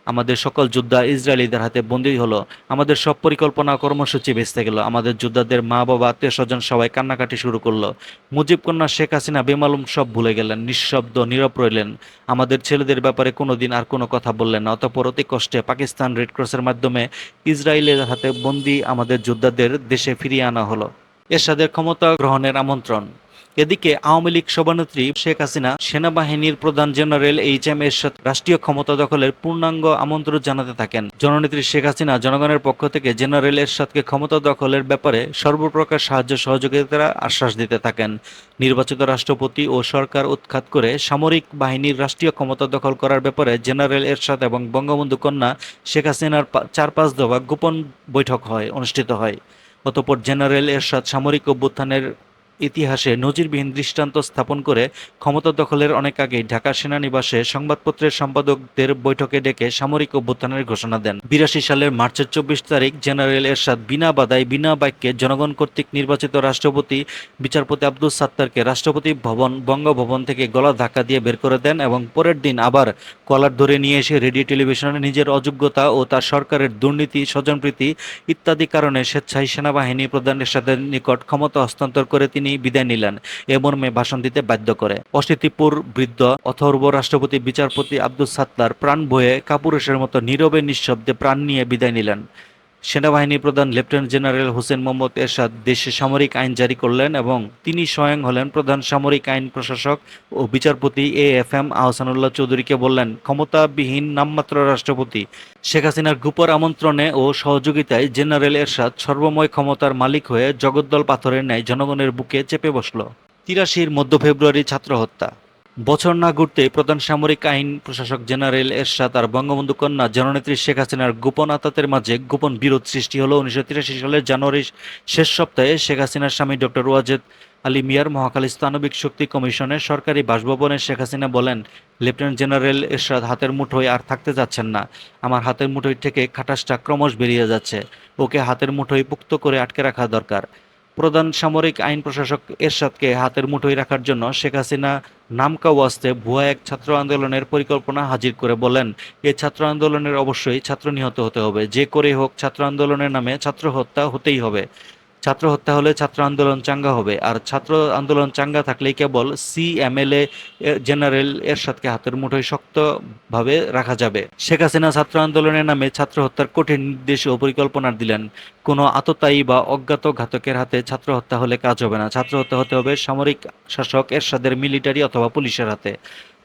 আমাদের সকল যোদ্ধা ইসরায়েলিদের হাতে বন্দী হলো। আমাদের সব পরিকল্পনা কর্মসূচি ভেস্তে গেল। আমাদের যোদ্ধাদের মা বাবা আত্মীয় স্বজন সবাই কান্নাকাটি শুরু করলো। মুজিব কন্যা শেখ হাসিনা বেমালুম সব ভুলে গেলেন, নিঃশব্দ নীরব রইলেন। আমাদের ছেলেদের ব্যাপারে কোনোদিন আর কোনো কথা বললেন না। অতঃপর অতি কষ্টে পাকিস্তান রেড ক্রসের মাধ্যমে ইসরায়েলের হাতে বন্দী আমাদের যোদ্ধাদের দেশে ফিরিয়ে আনা হলো। এরশাদের ক্ষমতা গ্রহণের আমন্ত্রণ। এদিকে আওয়ামী লীগ সভানেত্রী শেখ হাসিনা সেনাবাহিনীর প্রধান জেনারেল এইচ.এম. এরশাদ রাষ্ট্রীয় ক্ষমতা দখলের পূর্ণাঙ্গ আমন্ত্রণ জানাতে থাকেন। জননেত্রী শেখ হাসিনা জনগণের পক্ষ থেকে জেনারেল এরশাদকে ক্ষমতা দখলের ব্যাপারে সর্বপ্রকার সাহায্য সহযোগিতার আশ্বাস দিতে থাকেন। নির্বাচিত রাষ্ট্রপতি ও সরকার উৎখাত করে সামরিক বাহিনীর রাষ্ট্রীয় ক্ষমতা দখল করার ব্যাপারে জেনারেল এরশাদ এবং বঙ্গবন্ধু কন্যা শেখ হাসিনার 4-5 দফা গোপন বৈঠক অনুষ্ঠিত হয়। অতঃপর জেনারেল এরশাদ সামরিক অভ্যুত্থানের ইতিহাসে নজিরবিহীন দৃষ্টান্ত স্থাপন করে ক্ষমতা দখলের অনেক আগেই ঢাকা সেনানিবাসে সংবাদপত্রের সম্পাদকদের বৈঠকে ডেকে সামরিক অভ্যুত্থানের ঘোষণা দেন। 82 সালের মার্চের 24 তারিখ জেনারেল এরশাদ বিনা বাধায় বিনা বাক্যে জনগণ কর্তৃক নির্বাচিত রাষ্ট্রপতি বিচারপতি আব্দুস সাত্তারকে রাষ্ট্রপতি ভবন বঙ্গভবন থেকে গলা ধাক্কা দিয়ে বের করে দেন এবং পরের দিন আবার কলার ধরে নিয়ে এসে রেডিও টেলিভিশনে নিজের অযোগ্যতা ও তার সরকারের দুর্নীতি স্বজনপ্রীতি ইত্যাদি কারণে স্বেচ্ছায় সেনাবাহিনী প্রধান এরশাদের নিকট ক্ষমতা হস্তান্তর করে তিনি সেনাবাহিনী বিদায় নিলেন এ মর্মে ভাষণ দিতে বাধ্য করে। অশীতিপুর বৃদ্ধ অথর্ব রাষ্ট্রপতি বিচারপতি আব্দুস সাত্তার প্রাণ ভয়ে কাপুরুষের মতো নীরবে নিঃশব্দে প্রাণ নিয়ে বিদায় নিলেন। সেনাবাহিনী প্রধান লেফটেন্যান্ট জেনারেল হোসেন মোহাম্মদ এরশাদ দেশে সামরিক আইন জারি করলেন এবং তিনি স্বয়ং হলেন প্রধান সামরিক আইন প্রশাসক ও বিচারপতি এএফএম আহসানুল্লাহ চৌধুরীকে বললেন, ক্ষমতাবিহীন নামমাত্র রাষ্ট্রপতি শেখ হাসিনার গুপর আমন্ত্রণে ও সহযোগিতায় জেনারেল এরশাদ সর্বময় ক্ষমতার মালিক হয়ে জগদ্দল পাথরের ন্যায় জনগণের বুকে চেপে বসল। ৮৩ মধ্য ফেব্রুয়ারি ছাত্র হত্যা। বছর না ঘুরতেই প্রধান সামরিক আইন প্রশাসক জেনারেল এরশাদ আর বঙ্গবন্ধু কন্যা জননেত্রী শেখ হাসিনার গোপন আতাতের মাঝে গোপন বিরোধ সৃষ্টি হলো। ১৯৮৩ সালের জানুয়ারির শেষ সপ্তাহে শেখ হাসিনার স্বামী ডক্টর ওয়াজেদ আলী মিয়ার মহাখালীস্থ আণবিক শক্তি কমিশনের সরকারি বাসভবনে শেখ হাসিনা বলেন, লেফটেন্যান্ট জেনারেল এরশাদ হাতের মুঠোয় আর থাকতে যাচ্ছেন না। আমার হাতের মুঠোয় থেকে খাটাসটা ক্রমশ বেরিয়ে যাচ্ছে। ওকে হাতের মুঠোয় পুক্ত করে আটকে রাখা দরকার। প্রধান সামরিক আইন প্রশাসক এরশাদকে হাতের মুঠোয় রাখার জন্য শেখ হাসিনা নামকা ওয়াস্তে ভুয়া এক ছাত্র আন্দোলনের পরিকল্পনা হাজির করে বলেন, এই ছাত্র আন্দোলনের অবশ্যই ছাত্র নিহত হতে হবে, যে করে হোক ছাত্র আন্দোলনের নামে ছাত্র হত্যা হতেই হবে। ছাত্র হত্যা হলে ছাত্র আন্দোলন চাঙ্গা হবে, আর ছাত্র আন্দোলন চাঙ্গা থাকলেই কেবল সিএমএলএ জেনারেল এরশাদকে হাতের মুঠোয় শক্তভাবে রাখা যাবে। শেখ হাসিনা ছাত্র আন্দোলনের নামে ছাত্র হত্যার কঠিন নির্দেশ ও পরিকল্পনা দিলেন। কোনো আততায়ী বা অজ্ঞাত ঘাতকের হাতে ছাত্র হত্যা হলে কাজ হবে না, ছাত্র হত্যা হতে হবে সামরিক শাসক এরশাদের মিলিটারি অথবা পুলিশের হাতে।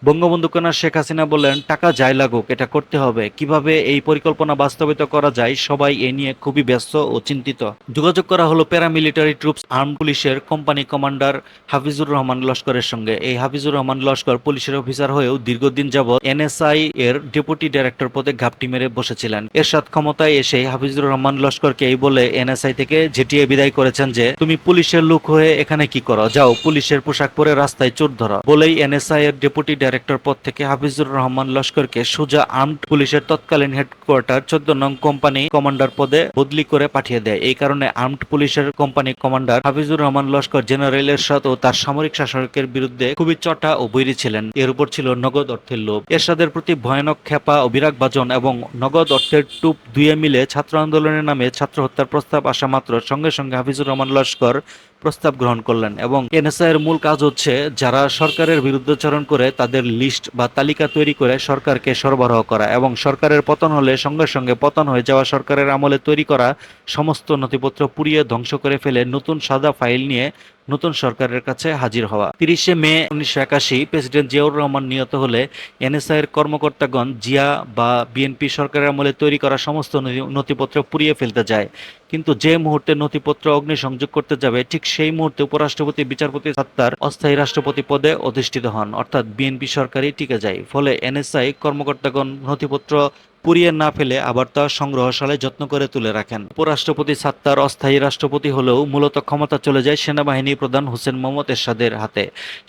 বঙ্গবন্ধু কন্যা শেখ হাসিনা বললেন, টাকা যাই লাগুক এটা করতে হবে। কিভাবে এই পরিকল্পনা বাস্তবায়িত করা যায়, সবাই এ নিয়ে খুবই ব্যস্ত ও চিন্তিত। যোগাযোগ করা হলো প্যারামিলিটারি ট্রুপস আর্ম পুলিশের কোম্পানি কমান্ডার হাফিজুর রহমান লস্করের সঙ্গে। এই হাফিজুর রহমান লস্কর পুলিশের অফিসার হয়েও দীর্ঘদিন যাবৎ এনএসআই এর ডেপুটি ডাইরেক্টর পদে ঘাপটি মেরে বসেছিলেন। এরশাদ ক্ষমতায় এসে হাফিজুর রহমান লস্করকে এই বলে এনএসআই থেকে ঝেঁটিয়ে বিদায় করেছেন যে, তুমি পুলিশের লোক হয়ে এখানে কি করো, যাও পুলিশের পোশাক পরে রাস্তায় চোর ধরো। বলেই এনএসআই এর ডেপুটি ডাইরেক্টর পদ থেকে হাফিজুর রহমান লস্করকে সোজা আর্মড পুলিশের তৎকালীন হেডকোয়ার্টার ১৪ নং কোম্পানি কমান্ডার পদে বদলি করে পাঠিয়ে দেয়। এই কারণে আর্মড পুলিশের company commander Hafizur Rahman Laskar general Ershad ও তার সামরিক শাসকের বিরুদ্ধে খুবই চটা ও বৈরী ছিলেন। এর উপর ছিল নগদ অর্থের লোভ। এরশাদের প্রতি ভয়ানক খেপা ও বিরাগভাজন এবং নগদ অর্থের টুপ দুয়ে মিলে ছাত্র আন্দোলনের নামে ছাত্র হত্যার প্রস্তাব আসা মাত্র সঙ্গে সঙ্গে হাফিজুর রহমান লস্কর প্রস্তাব গ্রহণ করলেন। এবং এনএসআই এর মূল কাজ হচ্ছে যারা সরকারের বিরুদ্ধাচরণ করে তাদের লিস্ট বা তালিকা তৈরি করে সরকারকে সরবরাহ করা এবং সরকারের পতন হলে সঙ্গে সঙ্গে পতন হয়ে যাওয়া সরকারের আমলে তৈরি করা সমস্ত নথিপত্র পুড়িয়ে ধ্বংস করে ফেলে নতুন সাদা ফাইল নিয়ে নতুন সরকারের কাছে হাজির হওয়া। ৩০শে মে ১৯৮১ প্রেসিডেন্ট জিয়াউর রহমান নিহত হলে এনএসআই এর কর্মকর্তাগণ জিয়া বা বিএনপি সরকারের আমলে তৈরি করা সমস্ত নথিপত্র পুড়িয়ে ফেলতে যায়। কিন্তু যে মুহূর্তে নথিপত্র অগ্নিসংযোগ করতে যাবে ঠিক সেই মুহূর্তে উপরাষ্ট্রপতি বিচারপতি সাত্তার অস্থায়ী রাষ্ট্রপতি পদে অধিষ্ঠিত হন, অর্থাৎ বিএনপি সরকারই টিকে যায়। ফলে এনএসআই কর্মকর্তাগণ নথিপত্র পুড়িয়ে না ফেলে আবার তা সংগ্রহশালায় যত্ন করে তুলে রাখেন। উপরাষ্ট্রপতি সাত্তার অস্থায়ী রাষ্ট্রপতি হলেও মূলত ক্ষমতা চলে যায় সেনাবাহিনী প্রধান হোসেন মোহাম্মদ এরশাদের হাতে।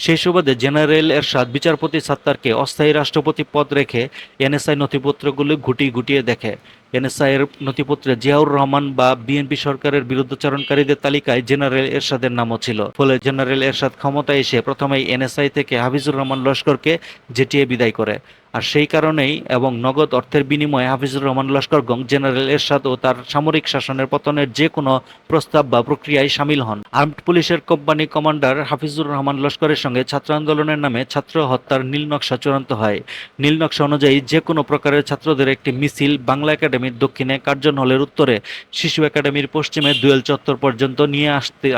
সেই সুবাদে জেনারেল এরশাদ বিচারপতি সাত্তারকে অস্থায়ী রাষ্ট্রপতি পদ রেখে এনএসআই নথিপত্রগুলি গুটিয়ে দেখে। এনএসআই এর নথিপত্রে জিয়াউর রহমান বা বিএনপি সরকারের বিরুদ্ধাচরণকারীদের তালিকায় জেনারেল এরশাদের নামও ছিল। ফলে জেনারেল এরশাদ ক্ষমতায় এসে প্রথমেই এনএসআই থেকে হাফিজুর রহমান লস্করকে জেটিয়ে বিদায় করে। আর সেই কারণেই এবং নগদ অর্থের বিনিময়ে হাফিজুর রহমান লস্করগণ জেনারেল এরশাদ ও তার সামরিক শাসনের পতনের যে কোনো প্রস্তাব বা প্রক্রিয়ায় সামিল হন। আর্মড পুলিশের কোম্পানি কমান্ডার হাফিজুর রহমান লস্করের সঙ্গে ছাত্র আন্দোলনের নামে ছাত্র হত্যার নীলনকশা চূড়ান্ত হয়। নীলনকশা অনুযায়ী যে কোনো প্রকারের ছাত্রদের একটি মিছিল বাংলা একাডেমির দক্ষিণে, কার্জন হলের উত্তরে, শিশু একাডেমির পশ্চিমে দুয়েল চত্বর পর্যন্ত নিয়ে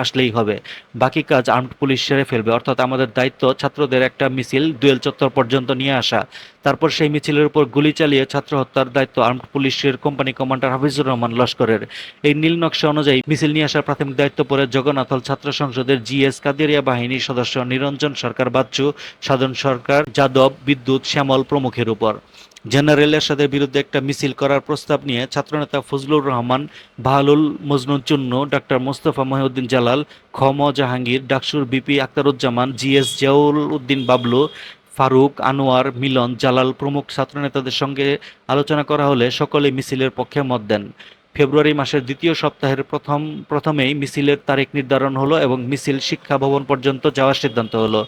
আসলেই হবে। বাকি কাজ আর্মড পুলিশ সেরে ফেলবে। অর্থাৎ আমাদের দায়িত্ব ছাত্রদের একটা মিছিল দুয়েল চত্বর পর্যন্ত নিয়ে আসা, তারপর সেই মিছিলের উপর গুলি চালিয়ে ছাত্র হত্যার দায়িত্ব আর্মড পুলিশের কোম্পানি কমান্ডার হাফিজুর রহমান লস্করের। এই নীল নকশা অনুযায়ী মিছিল নিয়ে আসার প্রাথমিক দায়িত্ব পড়ে জগন্নাথ হল ছাত্র সংসদের জিএস কাদেরিয়া বাহিনীর সদস্য নিরঞ্জন সরকার বাচ্চু, সাধন সরকার, যাদব, বিদ্যুৎ, শ্যামল প্রমুখের উপর। জেনারেল এরশাদের বিরুদ্ধে একটা মিছিল করার প্রস্তাব নিয়ে ছাত্রনেতা ফজলুর রহমান, বাহালুল মজনুন চুন্নু, ডাক্তার মোস্তফা মহিউদ্দিন জালাল, খ.ম. জাহাঙ্গীর, ডাকসুর বিপি আখতারুজ্জামান, জিএস জিয়াউল উদ্দিন বাবলু, ফারুক, আনোয়ার, মিলন, জালাল প্রমুখ ছাত্রনেতাদের সঙ্গে আলোচনা করা হলে সকলে মিছিলের পক্ষে মত দেন। ফেব্রুয়ারি মাসের দ্বিতীয় সপ্তাহের প্রথমেই মিছিলের তারিখ নির্ধারণ হলো এবং মিছিল শিক্ষা ভবন পর্যন্ত যাওয়ার সিদ্ধান্ত হলো।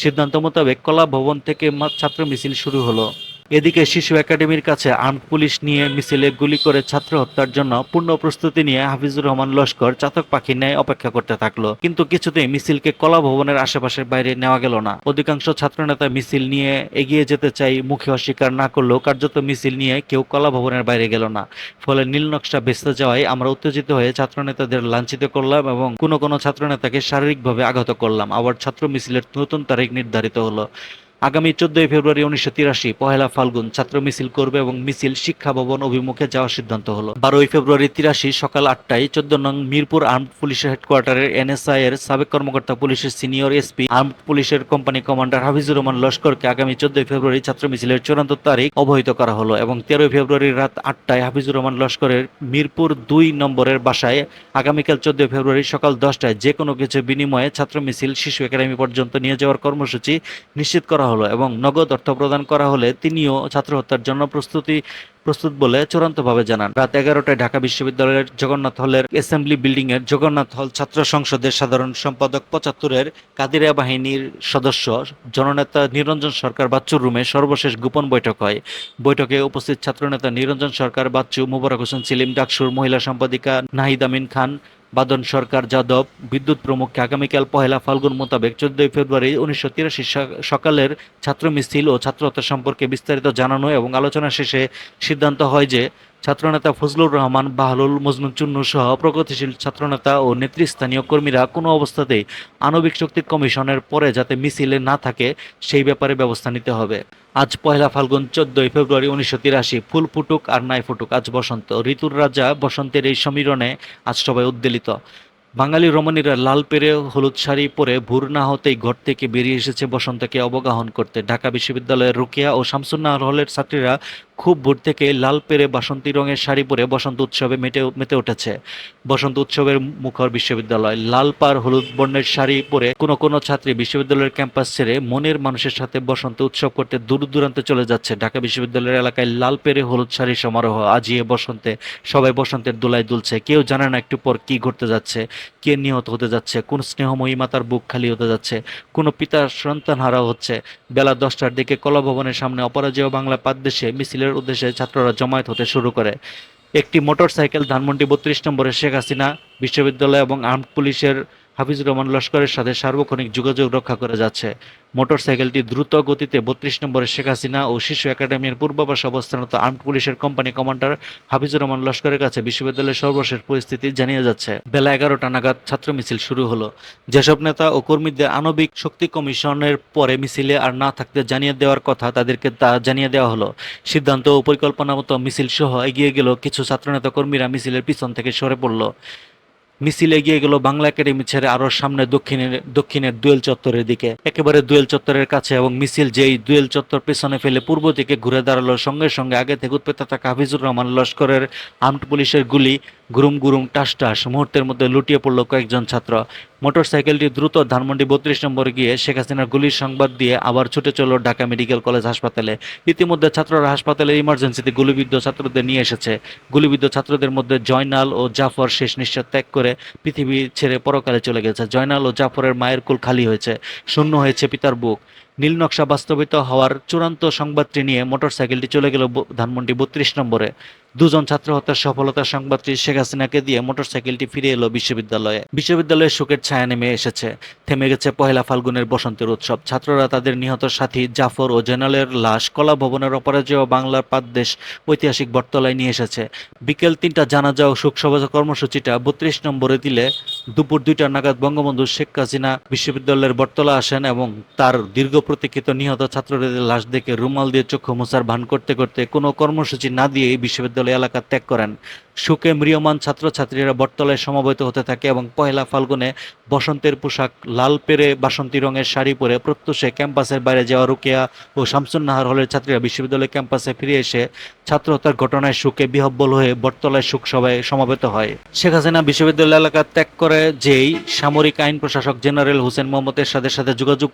সিদ্ধান্ত মোতাবেক কলা ভবন থেকে ছাত্র মিছিল শুরু হলো। এদিকে শিশু একাডেমির কাছে আর্মড পুলিশ নিয়ে মিছিলে গুলি করে ছাত্র হত্যার জন্য পূর্ণ প্রস্তুতি নিয়ে হাফিজুর রহমান লস্কর চাতক পাখির ন্যায় অপেক্ষা করতে থাকলো, কিন্তু কিছুতেই মিছিলকে কলা ভবনের আশেপাশের বাইরে নেওয়া গেল না। অধিকাংশ ছাত্রনেতা মিছিল নিয়ে এগিয়ে যেতে চাই মুখে অস্বীকার না করলেও কার্যত মিছিল নিয়ে কেউ কলা ভবনের বাইরে গেল না। ফলে নীল নকশা ভেস্তে যাওয়ায় আমরা উত্তেজিত হয়ে ছাত্রনেতাদের লাঞ্ছিত করলাম এবং কোনো ছাত্রনেতাকে শারীরিকভাবে আঘাত করলাম। আবার ছাত্র মিছিলের নতুন তারিখ নির্ধারিত হলো। আগামী 14 ফেব্রুয়ারি 1983 পহেলা ফাল্গুন ছাত্র মিছিল করবে এবং মিছিল শিক্ষা ভবন অভিমুখে যাওয়ার সিদ্ধান্ত হলো। 12 ফেব্রুয়ারি 83 সকাল 8টায় 14 নং মিরপুর আর্মড পুলিশের হেডকোয়ার্টারের এনএসআই এর সাবেক কর্মকর্তা পুলিশের সিনিয়র এসপি আর্মড পুলিশের কোম্পানি কমান্ডার হাফিজুর রহমান লস্করকে আগামী 14 ফেব্রুয়ারি ছাত্র মিছিলের চূড়ান্ত তারিখ অবহিত করা হলো এবং 13 ফেব্রুয়ারি রাত 8টায় হাফিজুর রহমান লস্করের মিরপুর 2 নম্বরের বাসায় আগামীকাল 14 ফেব্রুয়ারি সকাল 10টায় যে কোনো কিছু বিনিময়ে ছাত্র মিছিল শিশু একাডেমি পর্যন্ত নিয়ে যাওয়ার কর্মসূচি নিশ্চিত করা হলো এবং নগদ অর্থ প্রদান করা হলে তিনিও ছাত্র হত্যার জন্য প্রস্তুত বলে চূড়ান্তভাবে জানান। রাত 11টায় ঢাকা বিশ্ববিদ্যালয়ের জগন্নাথ হলের অ্যাসেম্বলি বিল্ডিং এর জগন্নাথ হল ছাত্র সংসদের সাধারণ সম্পাদক 75-এর কাদিরিয়া বাহিনীর সদস্য জননেতা নিরঞ্জন সরকার বাচ্চুর রুমে সর্বশেষ গোপন বৈঠক হয়। বৈঠকে উপস্থিত ছাত্রনেতা নিরঞ্জন সরকার বাচ্চু, মোবারক হোসেন সেলিম ডাকসুর, মহিলা সম্পাদিকা নাহিদ আমিন খান, বাদন সরকার যাদব, বিদ্যুৎ প্রমুখকে আগামীকাল পহেলা ফাল্গুন মোতাবেক 14 ফেব্রুয়ারি 1983 সকালের ছাত্র মিছিল ও ছাত্র হত্যা সম্পর্কে বিস্তারিত জানানো এবং আলোচনা শেষে সিদ্ধান্ত হয় যে ছাত্রনেতা ফজলুর রহমান, বাহলুল, মজনু চুন্নু সহ প্রগতিশীল ছাত্রনেতা ও নেতৃস্থানীয় কর্মীরা কোনো অবস্থাতেই আণবিক শক্তি কমিশনের পরে যাতে মিছিলে না থাকে সেই ব্যাপারে ব্যবস্থা নিতে হবে। আজ পহেলা ফাল্গুন 14 ফেব্রুয়ারি 1983। ফুল ফুটুক আর নাই ফুটুক, আজ বসন্ত। ঋতুর রাজা বসন্তের এই সমীরণে আজ সবাই উদ্বেলিত। বাঙালি রমণীরা লাল পেরে হলুদ শাড়ি পরে ভোর না হতেই ঘর থেকে বেরিয়ে এসেছে বসন্তকে অবগাহন করতে। ঢাকা বিশ্ববিদ্যালয়ের রোকেয়া ও শামসুন্নাহর হলের ছাত্রীরা খুব ভোর থেকে লাল পেরে বাসন্তী রঙের শাড়ি পরে বসন্ত উৎসবে মেতে উঠেছে। বসন্ত উৎসবের মুখর বিশ্ববিদ্যালয়। লাল পার হলুদ বর্ণের শাড়ি পরে কোনো ছাত্রী বিশ্ববিদ্যালয়ের ক্যাম্পাস ছেড়ে মনের মানুষের সাথে বসন্ত উৎসব করতে দূর দূরান্তে চলে যাচ্ছে। ঢাকা বিশ্ববিদ্যালয়ের এলাকায় লাল পেরে হলুদ শাড়ি সমারোহ। আজিয়ে বসন্তে সবাই বসন্তের দোলায় দুলছে। কেউ জানে না একটু পর কি ঘটতে যাচ্ছে, কে নিহত হতে যাচ্ছে, কোন স্নেহময়ী মাতার বুক খালি হতে যাচ্ছে, কোন পিতার সন্তান হারা হচ্ছে। বেলা 10টার দিকে কলা ভবনের সামনে অপরাজেয় বাংলা পাদদেশে মিছিলের উদ্দেশ্যে ছাত্ররা জমায়েত হতে শুরু করে। একটি মোটরসাইকেল ধানমন্ডি 32 নম্বরে শেখ হাসিনা বিশ্ববিদ্যালয় এবং আর্মড পুলিশের হাফিজুর রহমান লস্করের সাথে সার্বক্ষণিক যোগাযোগ রক্ষা করে যাচ্ছে। মোটরসাইকেলটি দ্রুত গতিতে 32 নম্বরে শেখ হাসিনা ও শিশু একাডেমির পূর্বাভাসে অবস্থানত আর্মড পুলিশের কোম্পানি কমান্ডার হাফিজুর রহমান লস্করের কাছে বিশ্ববিদ্যালয়ের সর্বশেষ পরিস্থিতি জানিয়ে যাচ্ছে। বেলা 11টা নাগাদ ছাত্র মিছিল শুরু হলো। যেসব নেতা ও কর্মীদের আণবিক শক্তি কমিশনের পরে মিছিলে আর না থাকতে জানিয়ে দেওয়ার কথা তাদেরকে তা জানিয়ে দেওয়া হলো। সিদ্ধান্ত ও পরিকল্পনা মতো মিছিল সহ এগিয়ে গেল কিছু ছাত্রনেতা কর্মীরা মিছিলের পিছন থেকে সরে পড়ল। মিছিল এগিয়ে গেল বাংলা একাডেমি ছেড়ে আরো সামনে দক্ষিণের দুয়েল চত্বরের দিকে, একেবারে দুয়েল চত্বরের কাছে, এবং মিছিল যেই দুয়েল চত্বর পেছনে ফেলে পূর্ব দিকে ঘুরে দাঁড়ালো সঙ্গে সঙ্গে আগে থেকে উৎপেতে থাকা হাফিজুর রহমান লস্করের আর্মড পুলিশের গুলি গুরুম গুরুম টাস টাস। মুহূর্তের মধ্যে লুটিয়ে পড়ল কয়েকজন ছাত্র। মোটরসাইকেলটি দ্রুত ধানমন্ডি 32 নম্বর গিয়ে শেখ হাসিনার গুলির সংবাদ দিয়ে আবার ছুটে চলল ঢাকা মেডিকেল কলেজ হাসপাতালে। ইতিমধ্যে ছাত্ররা হাসপাতালের ইমার্জেন্সিতে গুলিবিদ্ধ ছাত্রদের নিয়ে এসেছে। গুলিবিদ্ধ ছাত্রদের মধ্যে জয়নাল ও জাফর শেষ নিঃশ্বাস ত্যাগ করে পৃথিবী ছেড়ে পরকালে চলে গেছে। জয়নাল ও জাফরের মায়ের কোল খালি হয়েছে, শূন্য হয়েছে পিতার বুক। নীল নকশা বাস্তবিত হওয়ার চূড়ান্ত সংবাদটি নিয়ে মোটরসাইকেলটি চলে গেল ধানমন্ডি 32 নম্বরে। দুজন ছাত্র হত্যার সফলতার সংবাদটি শেখ হাসিনাকে দিয়ে মোটরসাইকেলটি ফিরে এলো বিশ্ববিদ্যালয়ের শোকের ছায়া নেমে এসেছে। থেমে গেছে পহেলা ফাল্গুনের বসন্তের উৎসব। ছাত্ররা তাদের নিহত সাথী জাফর ও জেনারেলের লাশ কলা ভবনের অপরাজেয় বাংলার পাদদেশ ঐতিহাসিক বটতলায় নিয়ে এসেছে। বিকেল 3টা জানাজা ও শোকসভা কর্মসূচিটা 32 নম্বরে দিলে দুপুর 2টা নাগাদ বঙ্গবন্ধু শেখ হাসিনা বিশ্ববিদ্যালয়ের বটতলা আসেন এবং তার দীর্ঘ প্রতীক্ষিত নিহত ছাত্রদের লাশ দেখে রুমাল দিয়ে চক্ষু মোছার ভান করতে করতে কোনো কর্মসূচি না দিয়েই বিশ্ববিদ্যালয় এলাকা ত্যাগ করেন। শোকে ম্রিয়মান ছাত্রছাত্রীরা বটতলায় সমবেত হতে থাকে এবং পহেলা ফাল্গুনে বসন্তের পোশাক লাল পেরে বাসন্তী রঙের শাড়ি পরে প্রত্যুষে ক্যাম্পাসের বাইরে যাওয়া রোকেয়া ও শামসুন্নাহর হলের ছাত্রীরা বিশ্ববিদ্যালয় ক্যাম্পাসে ফিরে এসে ছাত্র হত্যার ঘটনায় শোকে বিহ্বল হয়ে বটতলায় শোক সভায় সমবেত হয়। শেখ হাসিনা বিশ্ববিদ্যালয় এলাকা ত্যাগ করে যেই সামরিক আইন প্রশাসক জেনারেল হোসেন মোহাম্মদ এরশাদের সাথে যোগাযোগ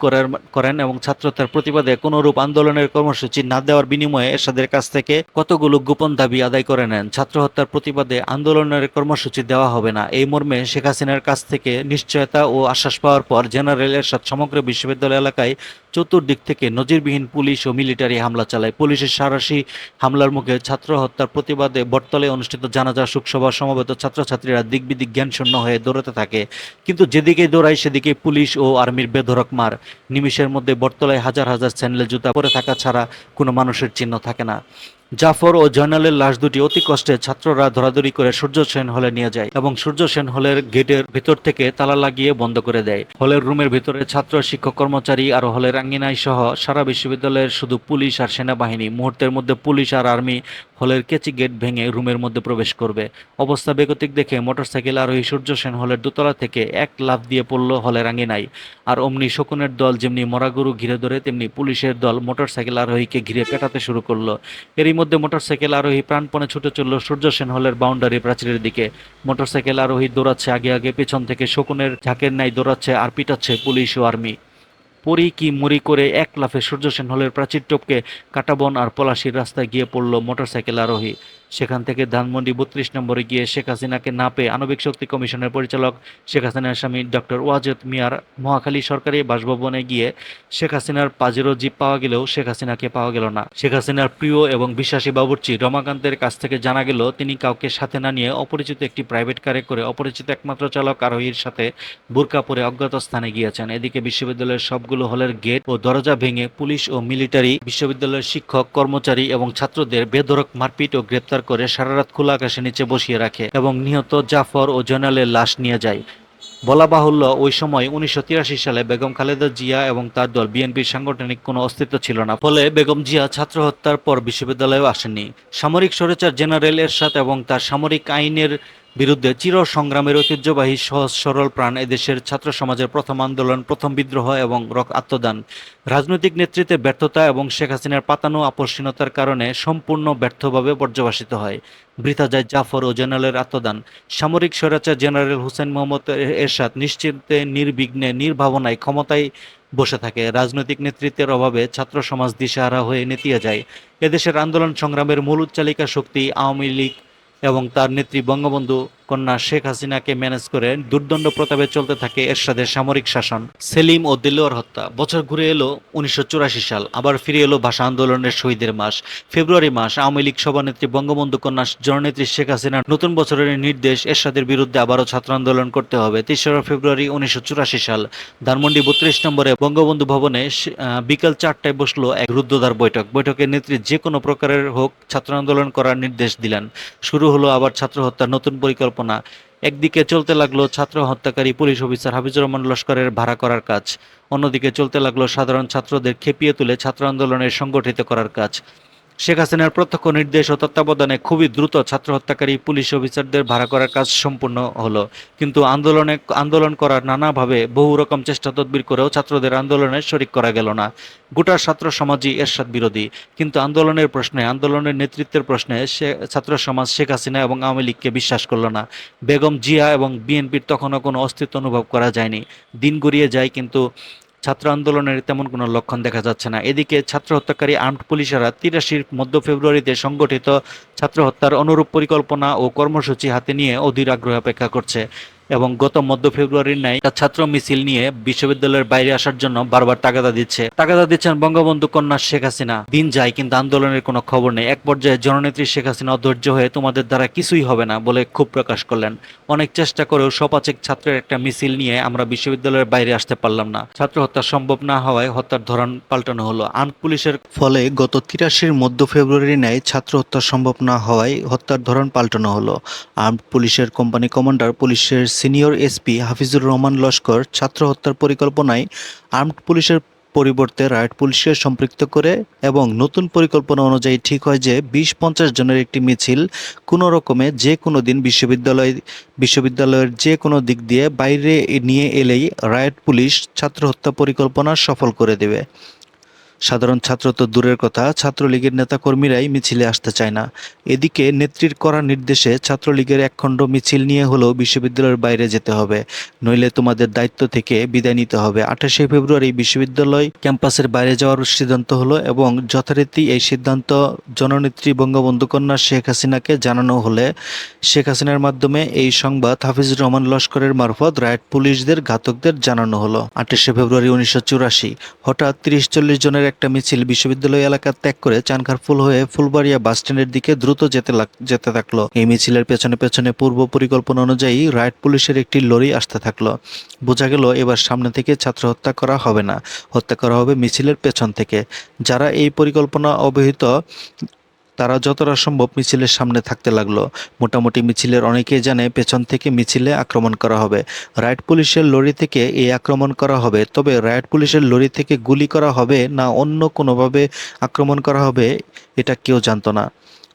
করেন এবং ছাত্র হত্যার প্রতিবাদে কোনরূপ আন্দোলনের কর্মসূচি না দেওয়ার বিনিময়ে এরশাদের কাছ থেকে কতগুলো গোপন দাবি আদায় করে নেন। ছাত্র হত্যার প্রতিবাদ প্রতিবাদে আন্দোলনের কর্মসূচি দেওয়া হবে না, এই মর্মে শেখ হাসিনার কাছ থেকে নিশ্চয়তা ও আশ্বাস পাওয়ার পর জেনারেল এরশাদ সমগ্র বিশ্ববিদ্যালয় এলাকায় চতুর্দিক থেকে নজিরবিহীন পুলিশ ও মিলিটারি হামলা চালায়। পুলিশের সাঁড়াশি হামলার মুখে ছাত্র হত্যার প্রতিবাদে বটতলায় অনুষ্ঠিত জানাজা শোকসভা সমবেত ছাত্রছাত্রীরা দিকবিদিক জ্ঞানশূন্য হয়ে দৌড়াতে থাকে, কিন্তু যেদিকেই দৌড়ায় সেদিকে পুলিশ ও আর্মির বেধড়ক মার। নিমিষের মধ্যে বটতলায় হাজার হাজার স্যান্ডেল জুতা পরে থাকা ছাড়া কোনো মানুষের চিহ্ন থাকে না। জাফর ও জয়নালের লাশ দুটি অতি কষ্টে ছাত্ররা ধরাধরি করে সূর্য সেন হলে নিয়ে যায় এবং সূর্য সেন হলের গেটের ভিতর থেকে তালা লাগিয়ে বন্ধ করে দেয়। হলের রুমের ভিতরে ছাত্র, শিক্ষক, কর্মচারী আর হলের আঙ্গিনায় সহ সারা বিশ্ববিদ্যালয়ের শুধু পুলিশ আর সেনাবাহিনী। মুহূর্তের মধ্যে পুলিশ আর আর্মি হলের কেচি গেট ভেঙে রুমের মধ্যে প্রবেশ করবে। অবস্থা বেগতিক দেখে মোটরসাইকেল আরোহী সূর্য সেন হলের দোতলা থেকে এক লাফ দিয়ে পড়ল হলের আঙ্গিনায়। আর অমনি শকুনের দল যেমনি মরা গরু ঘিরে ধরে, তেমনি পুলিশের দল মোটরসাইকেল আরোহীকে ঘিরে পেটাতে শুরু করলো। এরই মধ্যে মোটরসাইকেল আরোহী প্রাণপণে ছুটে চলল সূর্য সেন হলের বাউন্ডারি প্রাচীরের দিকে। মোটরসাইকেল আরোহী দৌড়াচ্ছে আগে আগে, পেছন থেকে শকুনের ঝাঁকের ন্যায় দৌড়াচ্ছে আর পিটাচ্ছে পুলিশ ও আর্মি। পরি কি মরি করে এক লাফে সূর্য সেন হলের প্রাচীর টপকে কাটাবন আর পলাশির রাস্তায় গিয়ে পড়ল মোটরসাইকেল আরোহী। সেখান থেকে ধানমন্ডি ৩২ নম্বরে গিয়ে শেখ হাসিনাকে না পেয়ে আণবিক শক্তি কমিশনের পরিচালক শেখ হাসিনার স্বামী ডক্টর ওয়াজেদ মিয়ার মহাখালী সরকারি বাসভবনে গিয়ে শেখ হাসিনার পাজেরো জিপ পাওয়া গেলেও শেখ হাসিনাকে পাওয়া গেল না। শেখ হাসিনার প্রিয় এবং বিশ্বাসী বাবুর্চি রমাকান্তের কাছ থেকে জানা গেল তিনি কাউকে সাথে না নিয়ে অপরিচিত একটি প্রাইভেট কারে করে অপরিচিত একমাত্র চালক আরোহীর সাথে বোরকা পরে অজ্ঞাত স্থানে গিয়েছেন। এদিকে বিশ্ববিদ্যালয়ের সবগুলো হলের গেট ও দরজা ভেঙে পুলিশ ও মিলিটারি বিশ্ববিদ্যালয়ের শিক্ষক, কর্মচারী এবং ছাত্রদের বেধড়ক মারপিট ও গ্রেপ্তার করে সারারাত খোলা আকাশের নিচে বসিয়ে রাখে এবং নিহত জাফর ও জয়নালের লাশ নিয়ে যায়। বলা বাহুল্য, ওই সময় ১৯৮৩ সালে বেগম খালেদা জিয়া এবং তার দল বিএনপির সাংগঠনিক কোনো অস্তিত্ব ছিল না, ফলে বেগম জিয়া ছাত্র হত্যার পর বিশ্ববিদ্যালয়েও আসেননি। সামরিক স্বৈরাচার জেনারেল এরশাদ এবং তার সামরিক আইনের বিরুদ্ধে চির সংগ্রামের ঐতিহ্যবাহী সহজ সরল প্রাণ এদেশের ছাত্র সমাজের প্রথম আন্দোলন, প্রথম বিদ্রোহ এবং আত্মদান রাজনৈতিক নেতৃত্বে ব্যর্থতা এবং শেখ হাসিনার পাতানো আপসহীনতার কারণে সম্পূর্ণ ব্যর্থভাবে পর্যবসিত হয়। বৃথা যায় জাফর ও জেনারেলের আত্মদান। সামরিক স্বৈরাচার জেনারেল হুসেন মোহাম্মদ এরশাদ নিশ্চিন্তে, নির্বিঘ্নে, নির্ভাবনায় ক্ষমতায় বসে থাকে। রাজনৈতিক নেতৃত্বের অভাবে ছাত্র সমাজ দিশেহারা হয়ে নেতিয়ে যায়। এদেশের আন্দোলন সংগ্রামের মূল চালিকা শক্তি আওয়ামী লীগ এবং তার নেত্রী বঙ্গবন্ধু কন্যা শেখ হাসিনাকে ম্যানেজ করে দুর্দণ্ড প্রতাপে চলতে থাকে এরশাদের সামরিক শাসন। সেলিম ও দেলোয়ার হত্যা। বছর ঘুরে এলো ১৯৮৪ সাল, আবার ফিরে এলো ভাষা আন্দোলনের শহীদের মাস। ফেব্রুয়ারি মাস, আওয়ামী লীগ সভানেত্রী বঙ্গবন্ধু কন্যা জননেত্রী শেখ হাসিনার নতুন বছরের নির্দেশ, এরশাদের বিরুদ্ধে আবারও ছাত্র আন্দোলন করতে হবে। ৩রা ফেব্রুয়ারি ১৯৮৪ সাল, ধানমন্ডি ৩২ নম্বরে বঙ্গবন্ধু ভবনে বিকেল ৪টায় বসলো এক রুদ্ধদ্বার বৈঠক। বৈঠকের নেত্রী যে কোনো প্রকারের হোক ছাত্র আন্দোলন করার নির্দেশ দিলেন। শুরু হলো আবার ছাত্র হত্যার নতুন পরিকল্পনা। একদিকে চলতে লাগলো ছাত্র হত্যাকারী পুলিশ অফিসার হাফিজুর রহমান লস্করের ভাড়া করার কাজ, অন্যদিকে চলতে লাগলো সাধারণ ছাত্রদের খেপিয়ে তুলে ছাত্র আন্দোলনের সংগঠিত করার কাজ। শেখ হাসিনার প্রত্যক্ষ নির্দেশ ও তত্ত্বাবধানে খুবই দ্রুত ছাত্র হত্যাকারী পুলিশ অফিসারদের ভাড়া করার কাজ সম্পূর্ণ হলো। কিন্তু আন্দোলন করার নানাভাবে বহু রকম চেষ্টা তদবির করেও ছাত্রদের আন্দোলনে শরিক করা গেল না। গোটা ছাত্র সমাজই এরশাদ বিরোধী, কিন্তু আন্দোলনের প্রশ্নে, আন্দোলনের নেতৃত্বের প্রশ্নে ছাত্র সমাজ শেখ হাসিনা এবং আওয়ামী লীগকে বিশ্বাস করল না। বেগম জিয়া এবং বিএনপির তখনও কোনো অস্তিত্ব অনুভব করা যায়নি। দিন গড়িয়ে যায়, কিন্তু ছাত্র আন্দোলনের তেমন কোনো লক্ষণ দেখা যাচ্ছে না। এদিকে ছাত্র হত্যাকারী আর্মড পুলিশেরা ৮৩ মধ্য ফেব্রুয়ারিতে সংগঠিত ছাত্র হত্যার অনুরূপ পরিকল্পনা ও কর্মসূচি হাতে নিয়ে অধীর আগ্রহে অপেক্ষা করছে এবং গত মধ্য ফেব্রুয়ারির ন্যায় ছাত্র মিছিল নিয়ে বিশ্ববিদ্যালয়ের বাইরে আসার জন্য বারবার তাগাদা দিচ্ছেন বঙ্গবন্ধু কন্যা শেখ হাসিনা। দিন যায়, কিন্তু আন্দোলনের কোনো খবর নেই। এক পর্যায়ে জননেত্রী শেখ হাসিনা অধৈর্য হয়ে তোমাদের দ্বারা কিছুই হবে না বলে ক্ষোভ প্রকাশ করলেন। অনেক চেষ্টা করেও শপাচেক ছাত্রের একটা মিছিল নিয়ে আমরা বিশ্ববিদ্যালয়ের বাইরে আসতে পারলাম না। ছাত্র হত্যা সম্ভব না হওয়ায় হত্যার ধরন পাল্টানো হলো। আর্মড পুলিশের ফলে গত ৮৩ মধ্য ফেব্রুয়ারি ন্যায় ছাত্র হত্যা সম্ভব না হওয়ায় হত্যার ধরন পাল্টানো হলো। আর্মড পুলিশের কোম্পানি কমান্ডার, পুলিশের সিনিয়র এসপি হাফিজুর রহমান লস্কর ছাত্র হত্যার পরিকল্পনায় আর্মড পুলিশের পরিবর্তে রায়ট পুলিশকে সম্পৃক্ত করে এবং নতুন পরিকল্পনা অনুযায়ী ঠিক হয় যে ২০-৫০ জনের একটি মিছিল কোনো রকমে যে কোনো দিন বিশ্ববিদ্যালয়ের যে কোনো দিক দিয়ে বাইরে নিয়ে এলেই রায়ট পুলিশ ছাত্র হত্যা পরিকল্পনা সফল করে দেবে। সাধারণ ছাত্র তো দূরের কথা, ছাত্রলীগের নেতাকর্মীরাই মিছিলে আসতে চায় না। এদিকে নেত্রীর কড়া নির্দেশে ছাত্রলীগের একখণ্ড মিছিল নিয়ে হলেও বিশ্ববিদ্যালয়ের বাইরে যেতে হবে, নইলে তোমাদের দায়িত্ব থেকে বিদায় নিতে হবে। 28শে ফেব্রুয়ারি বিশ্ববিদ্যালয় ক্যাম্পাসের বাইরে যাওয়ার সিদ্ধান্ত হলো এবং যথারীতি এই সিদ্ধান্ত জননেত্রী বঙ্গবন্ধু কন্যা শেখ হাসিনাকে জানানো হলে শেখ হাসিনার মাধ্যমে এই সংবাদ হাফিজুর রহমান লস্করের মারফত রাইট পুলিশদের ঘাতকদের জানানো হলো। 28শে ফেব্রুয়ারি 1984 হঠাৎ 30-40 জনের একটা মিছিল বিশ্ববিদ্যালয় এলাকা ত্যাগ করে চানখারপুল হয়ে ফুলবাড়িয়া বাসস্ট্যান্ডের দিকে দ্রুত যেতে থাকলো। এই মিছিলের পেছনে পেছনে পূর্ব পরিকল্পনা অনুযায়ী রাইট পুলিশের একটি লরি আসতে থাকলো। বোঝা গেল এবার সামনে থেকে ছাত্র হত্যা করা হবে না, হত্যা করা হবে মিছিলের পেছন থেকে। যারা এই পরিকল্পনা অবহিত তারা যতটা সম্ভব মিছিলের সামনে থাকতে লাগলো। মোটামুটি মিছিলের অনেকেই জানে পেছন থেকে মিছিলে আক্রমণ করা হবে, রাইট পুলিশের লরি থেকে এই আক্রমণ করা হবে। তবে রাইট পুলিশের লরি থেকে গুলি করা হবে না অন্য কোনোভাবে আক্রমণ করা হবে এটা কেউ জানতো না।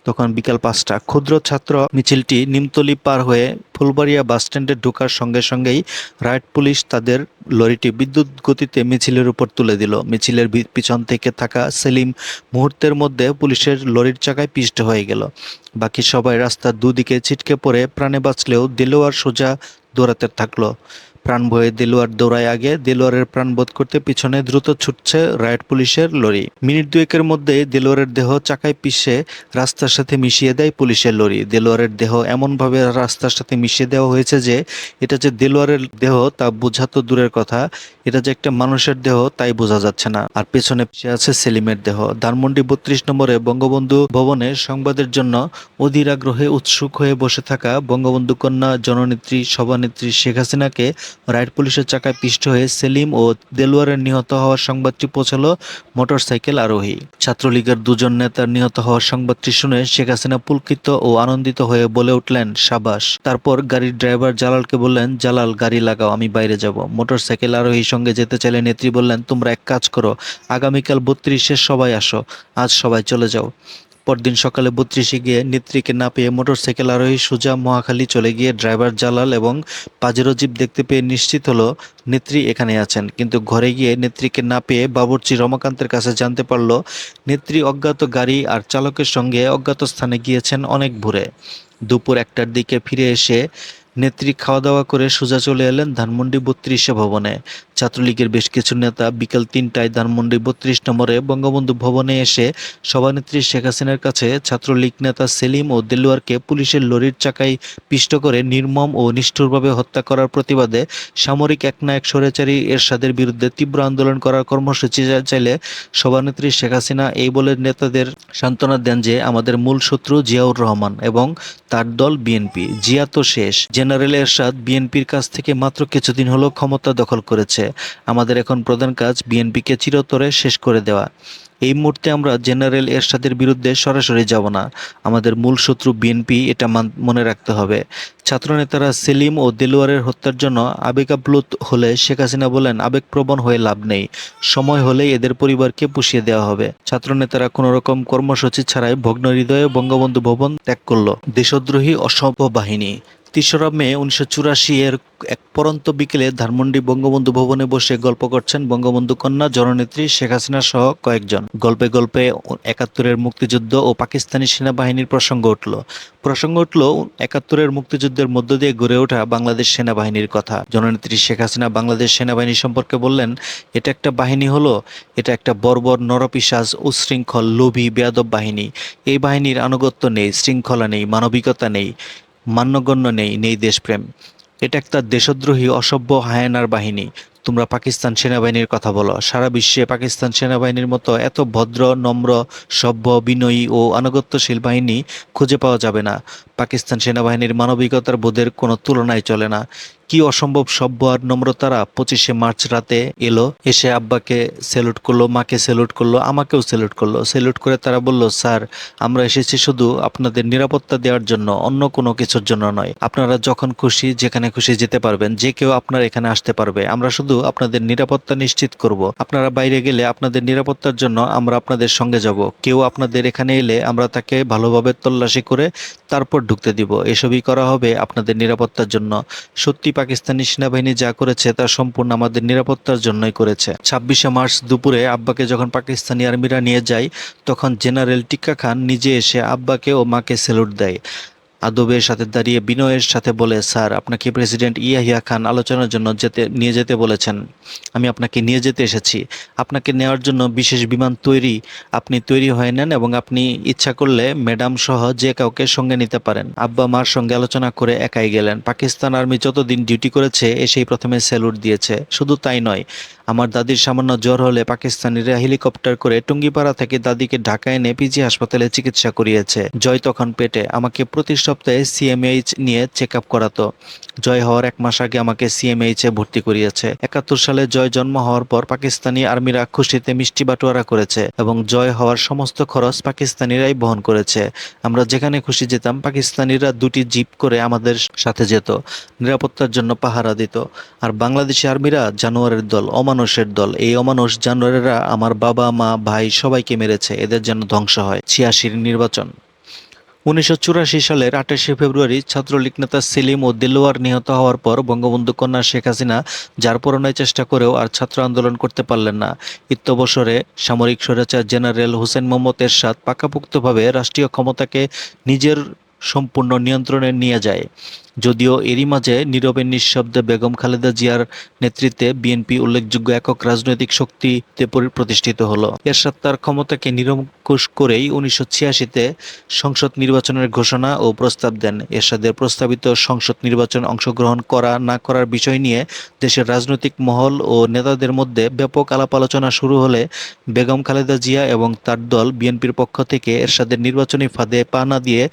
তখন বিকাল 5টা। ক্ষুদ্র ছাত্র মিছিলটি নিমতলী পার হয়ে ফুলবাড়িয়া বাসস্ট্যান্ডে ঢোকার সঙ্গে সঙ্গেই রাইট পুলিশ তাদের লরিটি বিদ্যুৎ গতিতে মিছিলের উপর তুলে দিল। মিছিলের পিছন থেকে থাকা সেলিম মুহূর্তের মধ্যে পুলিশের লরির চাকায় পিষ্ট হয়ে গেল। বাকি সবাই রাস্তার দুদিকে ছিটকে পড়ে প্রাণে বাঁচলেও দেলোয়ার সোজা দৌড়াতে থাকলো। প্রাণ ভয়ে দেলোয়ার দৌড়ায় আগে, দেলোয়ারের প্রাণ বোধ করতে পিছনে দ্রুত ছুটছে রাইট পুলিশের লরি। মিনিট দুয়েকের মধ্যে দেলোয়ারের দেহ চাকায় পিষে রাস্তার সাথে মিশিয়ে দেয় পুলিশের লরি। দেলোয়ারের দেহ এমনভাবে রাস্তার সাথে মিশিয়ে দেওয়া হয়েছে যে এটা যে দেলোয়ারের দেহ তা বোঝা তো দূরের কথা, এটা যে একটা মানুষের দেহ তাই বোঝা যাচ্ছে না। আর পেছনে পিছিয়ে আছে সেলিমের দেহ। ধানমন্ডি 32 নম্বরে বঙ্গবন্ধু ভবনে সংবাদের জন্য অধীর আগ্রহে উৎসুক হয়ে বসে থাকা বঙ্গবন্ধু কন্যা জননেত্রী সভানেত্রী শেখ হাসিনাকে রাইট পুলিশের চাকায় পিষ্ট হয়ে সেলিম ও দেলোয়ারের নিহত হওয়ার সংবাদটি পৌঁছালো মোটরসাইকেল আরোহী। ছাত্রলীগের দুজন নেতার নিহত হওয়ার সংবাদটি শুনে শেখ হাসিনা পুলকিত ও আনন্দিত হয়ে বলে উঠলেন, সাবাস। তারপর গাড়ির ড্রাইভার জালালকে বললেন, জালাল গাড়ি লাগাও, আমি বাইরে যাব। মোটরসাইকেল আরোহীর সঙ্গে যেতে চাইলে নেত্রী বললেন, তোমরা এক কাজ করো, আগামীকাল 32-এ সবাই আসো, আজ সবাই চলে যাও। পরদিন সকালে 32-এ গিয়ে নেত্রীকে না পেয়ে মোটরসাইকেল আরোহী সোজা মহাখালী চলে গিয়ে ড্রাইভার জালাল এবং পাজেরো জিপ দেখতে পেয়ে নিশ্চিত হলো নেত্রী এখানে আছেন। কিন্তু ঘরে গিয়ে নেত্রীকে না পেয়ে বাবুর্চি রমাকান্তের কাছে জানতে পারল নেত্রী অজ্ঞাত গাড়ি আর চালকের সঙ্গে অজ্ঞাত স্থানে গিয়েছেন অনেক ভোরে। দুপুর 1টার দিকে ফিরে এসে নেত্রী খাওয়া দাওয়া করে সোজা চলে এলেন ধানমন্ডি 32 ভবনে। ছাত্রলীগের বেশ কিছু নেতা বিকেল 3টায় ধানমন্ডি 32 নম্বরে বঙ্গবন্ধু ভবনে এসে সভানেত্রী শেখ হাসিনার কাছে ছাত্রলীগ নেতা সেলিম ও দেলোয়ারকে পুলিশের লরির চাকায় পিষ্ট করে নির্মম ও নিষ্ঠুরভাবে হত্যা করার প্রতিবাদে সামরিক একনায়ক স্বৈরাচারী এরশাদের বিরুদ্ধে তীব্র আন্দোলন করার কর্মসূচি চাইলে সভানেত্রী শেখ হাসিনা এই বলে নেতাদের সান্ত্বনা দেন যে আমাদের মূল শত্রু জিয়াউর রহমান এবং তার দল বিএনপি। জিয়া তো শেষ, জেনারেল এরশাদ বিএনপির কাছ থেকে মাত্র কিছুদিন হলো ক্ষমতা দখল করেছে। আমাদের এখন প্রধান কাজ বিএনপিকে চিরতরে শেষ করে দেওয়া। এই মুহূর্তে আমরা জেনারেল এরশাদের বিরুদ্ধে সরাসরি যাব না, আমাদের মূল শত্রু বিএনপি, এটা মনে রাখতে হবে। ছাত্রনেতারা সেলিম ও দেলোয়ারের হত্যার জন্য আবেগাপ্লুত হলে শেখ হাসিনা বলেন, আবেগপ্রবণ হয়ে লাভ নেই, সময় হলেই এদের পরিবারকে পুষিয়ে দেওয়া হবে। ছাত্রনেতারা কোনো রকম কর্মসূচি ছাড়াই ভগ্ন হৃদয়ে বঙ্গবন্ধু ভবন ত্যাগ করল। দেশদ্রোহী অসভ্য বাহিনী। 3রা মে 1984 এর এক পরন্ত বিকেলে ধানমন্ডি বঙ্গবন্ধু ভবনে বসে গল্প করছেন বঙ্গবন্ধু কন্যা জননেত্রী শেখ হাসিনা সহ কয়েকজন। গল্পে গল্পে 71-এর মুক্তিযুদ্ধ ও পাকিস্তানি সেনাবাহিনীর প্রসঙ্গ উঠল। 71-এর মুক্তিযুদ্ধের মধ্য দিয়ে গড়ে ওঠা বাংলাদেশ সেনাবাহিনীর কথা। জননেত্রী শেখ হাসিনা বাংলাদেশ সেনাবাহিনী সম্পর্কে বললেন, এটা একটা বাহিনী হলো, এটা একটা বর্বর নরপিশাচ উচ্ছৃঙ্খল লোভী বেয়াদব বাহিনী। এই বাহিনীর আনুগত্য নেই, শৃঙ্খলা নেই, মানবিকতা নেই, মান্যগণ্য নেই, নেই দেশপ্রেম। এটা একটা দেশদ্রোহী অসভ্য হায়েনার বাহিনী। তোমরা পাকিস্তান সেনাবাহিনীর কথা বলো, সারা বিশ্বে পাকিস্তান সেনাবাহিনীর মতো এত ভদ্র, নম্র, সভ্য, বিনয়ী ও আনুগত্যশীল বাহিনী খুঁজে পাওয়া যাবে না। পাকিস্তান সেনাবাহিনীর মানবিকতার বোধের কোনো তুলনায় চলে না। কি অসম্ভব সভ্য আর নম্র তারা। 25শে মার্চ রাতে এলো, এসে আব্বাকে স্যালুট করলো, মাকে স্যালুট করলো, আমাকেও স্যালুট করলো। স্যালুট করে তারা বলল, স্যার আমরা এসেছি শুধু আপনাদের নিরাপত্তা দেওয়ার জন্য, অন্য কোনো কিছুর জন্য নয়। আপনারা যখন খুশি যেখানে খুশি যেতে পারবেন, যে কেউ আপনার এখানে আসতে পারবে। আমরা শুধু আপনাদের নিরাপত্তা নিশ্চিত করব। আপনারা বাইরে গেলে আপনাদের নিরাপত্তার জন্য আমরা আপনাদের সঙ্গে যাব। কেউ আপনাদের এখানে এলে আমরা তাকে ভালোভাবে তল্লাশি করে তারপর ঢুকতে দিব। এসবই করা হবে আপনাদের নিরাপত্তার জন্য। সত্যি পাকিস্তানি সেনাবাহিনী যা করেছে তা সম্পূর্ণ আমাদের নিরাপত্তার জন্যই করেছে। 26শে মার্চ দুপুরে আব্বাকে যখন পাকিস্তানি আর্মিরা নিয়ে যায়, তখন জেনারেল টিক্কা খান নিজে এসে আব্বাকে ও মাকে স্যালুট দেয়। আদবের সাথে দাঁড়িয়ে বিনয়ের সাথে বলে, স্যার, আপনাকে প্রেসিডেন্ট ইয়াহিয়া খান আলোচনার জন্য নিয়ে যেতে বলেছেন। আমি আপনাকে নিয়ে যেতে এসেছি। আপনাকে নেওয়ার জন্য বিশেষ বিমান তৈরি। আপনি তৈরি হয়ে নেন এবং আপনি ইচ্ছা করলে ম্যাডাম সহ যে কাউকে সঙ্গে নিতে পারেন। আব্বা মার সঙ্গে আলোচনা করে একাই গেলেন। পাকিস্তান আর্মি যতদিন ডিউটি করেছে এসেই প্রথমে স্যালুট দিয়েছে। শুধু তাই নয়, আমার দাদির সামান্য জ্বর হলে পাকিস্তানিরা হেলিকপ্টার করে টুঙ্গিপাড়া থেকে দাদিকে ঢাকা এনে পিজি হাসপাতালে চিকিৎসা করিয়েছে। জয় তখন পেটে। আমাকে প্রতি সপ্তাহে সিএমএইচ নিয়ে চেক আপ করাতো। জয় হওয়ার 1 মাস আগে আমাকে সিএমএইচ এ ভর্তি করিয়েছে। 71 সালে জয় জন্ম হওয়ার পর পাকিস্তানি আর্মিরা খুশিতে মিষ্টি বাটোয়ারা করেছে এবং জয় হওয়ার সমস্ত খরচ পাকিস্তানিরাই বহন করেছে। আমরা যেখানে খুশি যেতাম, পাকিস্তানিরা 2টি জিপ করে আমাদের সাথে যেত, নিরাপত্তার জন্য পাহারা দিত। আর বাংলাদেশি আর্মিরা জানোয়ারের দল, অমানুষের দল। এই অমানুষ জানোয়ারেরা আমার বাবা, মা, ভাই সবাইকে মেরেছে। এদের যেন ধ্বংস হয়। 86 নির্বাচন। 1984 সালের 28শে ফেব্রুয়ারি ছাত্রলীগ নেতা সেলিম ও দেলোয়ার নিহত হওয়ার পর বঙ্গবন্ধু কন্যা শেখ হাসিনা যার পরনায় চেষ্টা করেও আর ছাত্র আন্দোলন করতে পারলেন না। ইত্যবসরে সামরিক স্বৈরাচার জেনারেল হুসেন মোহাম্মদ এরশাদ পাকাপোক্তভাবে রাষ্ট্রীয় ক্ষমতাকে নিজের সম্পূর্ণ নিয়ন্ত্রণে নিয়ে যায়। যদিও এরই মাঝে নীরবে নিঃশব্দে বেগম খালেদা জিয়ার নেতৃত্বে বিএনপি উল্লেখযোগ্য একক রাজনৈতিক শক্তিতে প্রতিষ্ঠিত হলো। এরশাদ তার ক্ষমতাকে নিরঙ্কুশ করেই 1986-তে সংসদ নির্বাচনের ঘোষণা ও প্রস্তাব দেন। এরশাদের প্রস্তাবিত সংসদ নির্বাচনে অংশগ্রহণ করা না করার বিষয় নিয়ে দেশের রাজনৈতিক মহল ও নেতাদের মধ্যে ব্যাপক আলাপ আলোচনা শুরু হলে বেগম খালেদা জিয়া এবং তার দল বিএনপির পক্ষ থেকে এরশাদের নির্বাচনী ফাঁদে পা না দিয়ে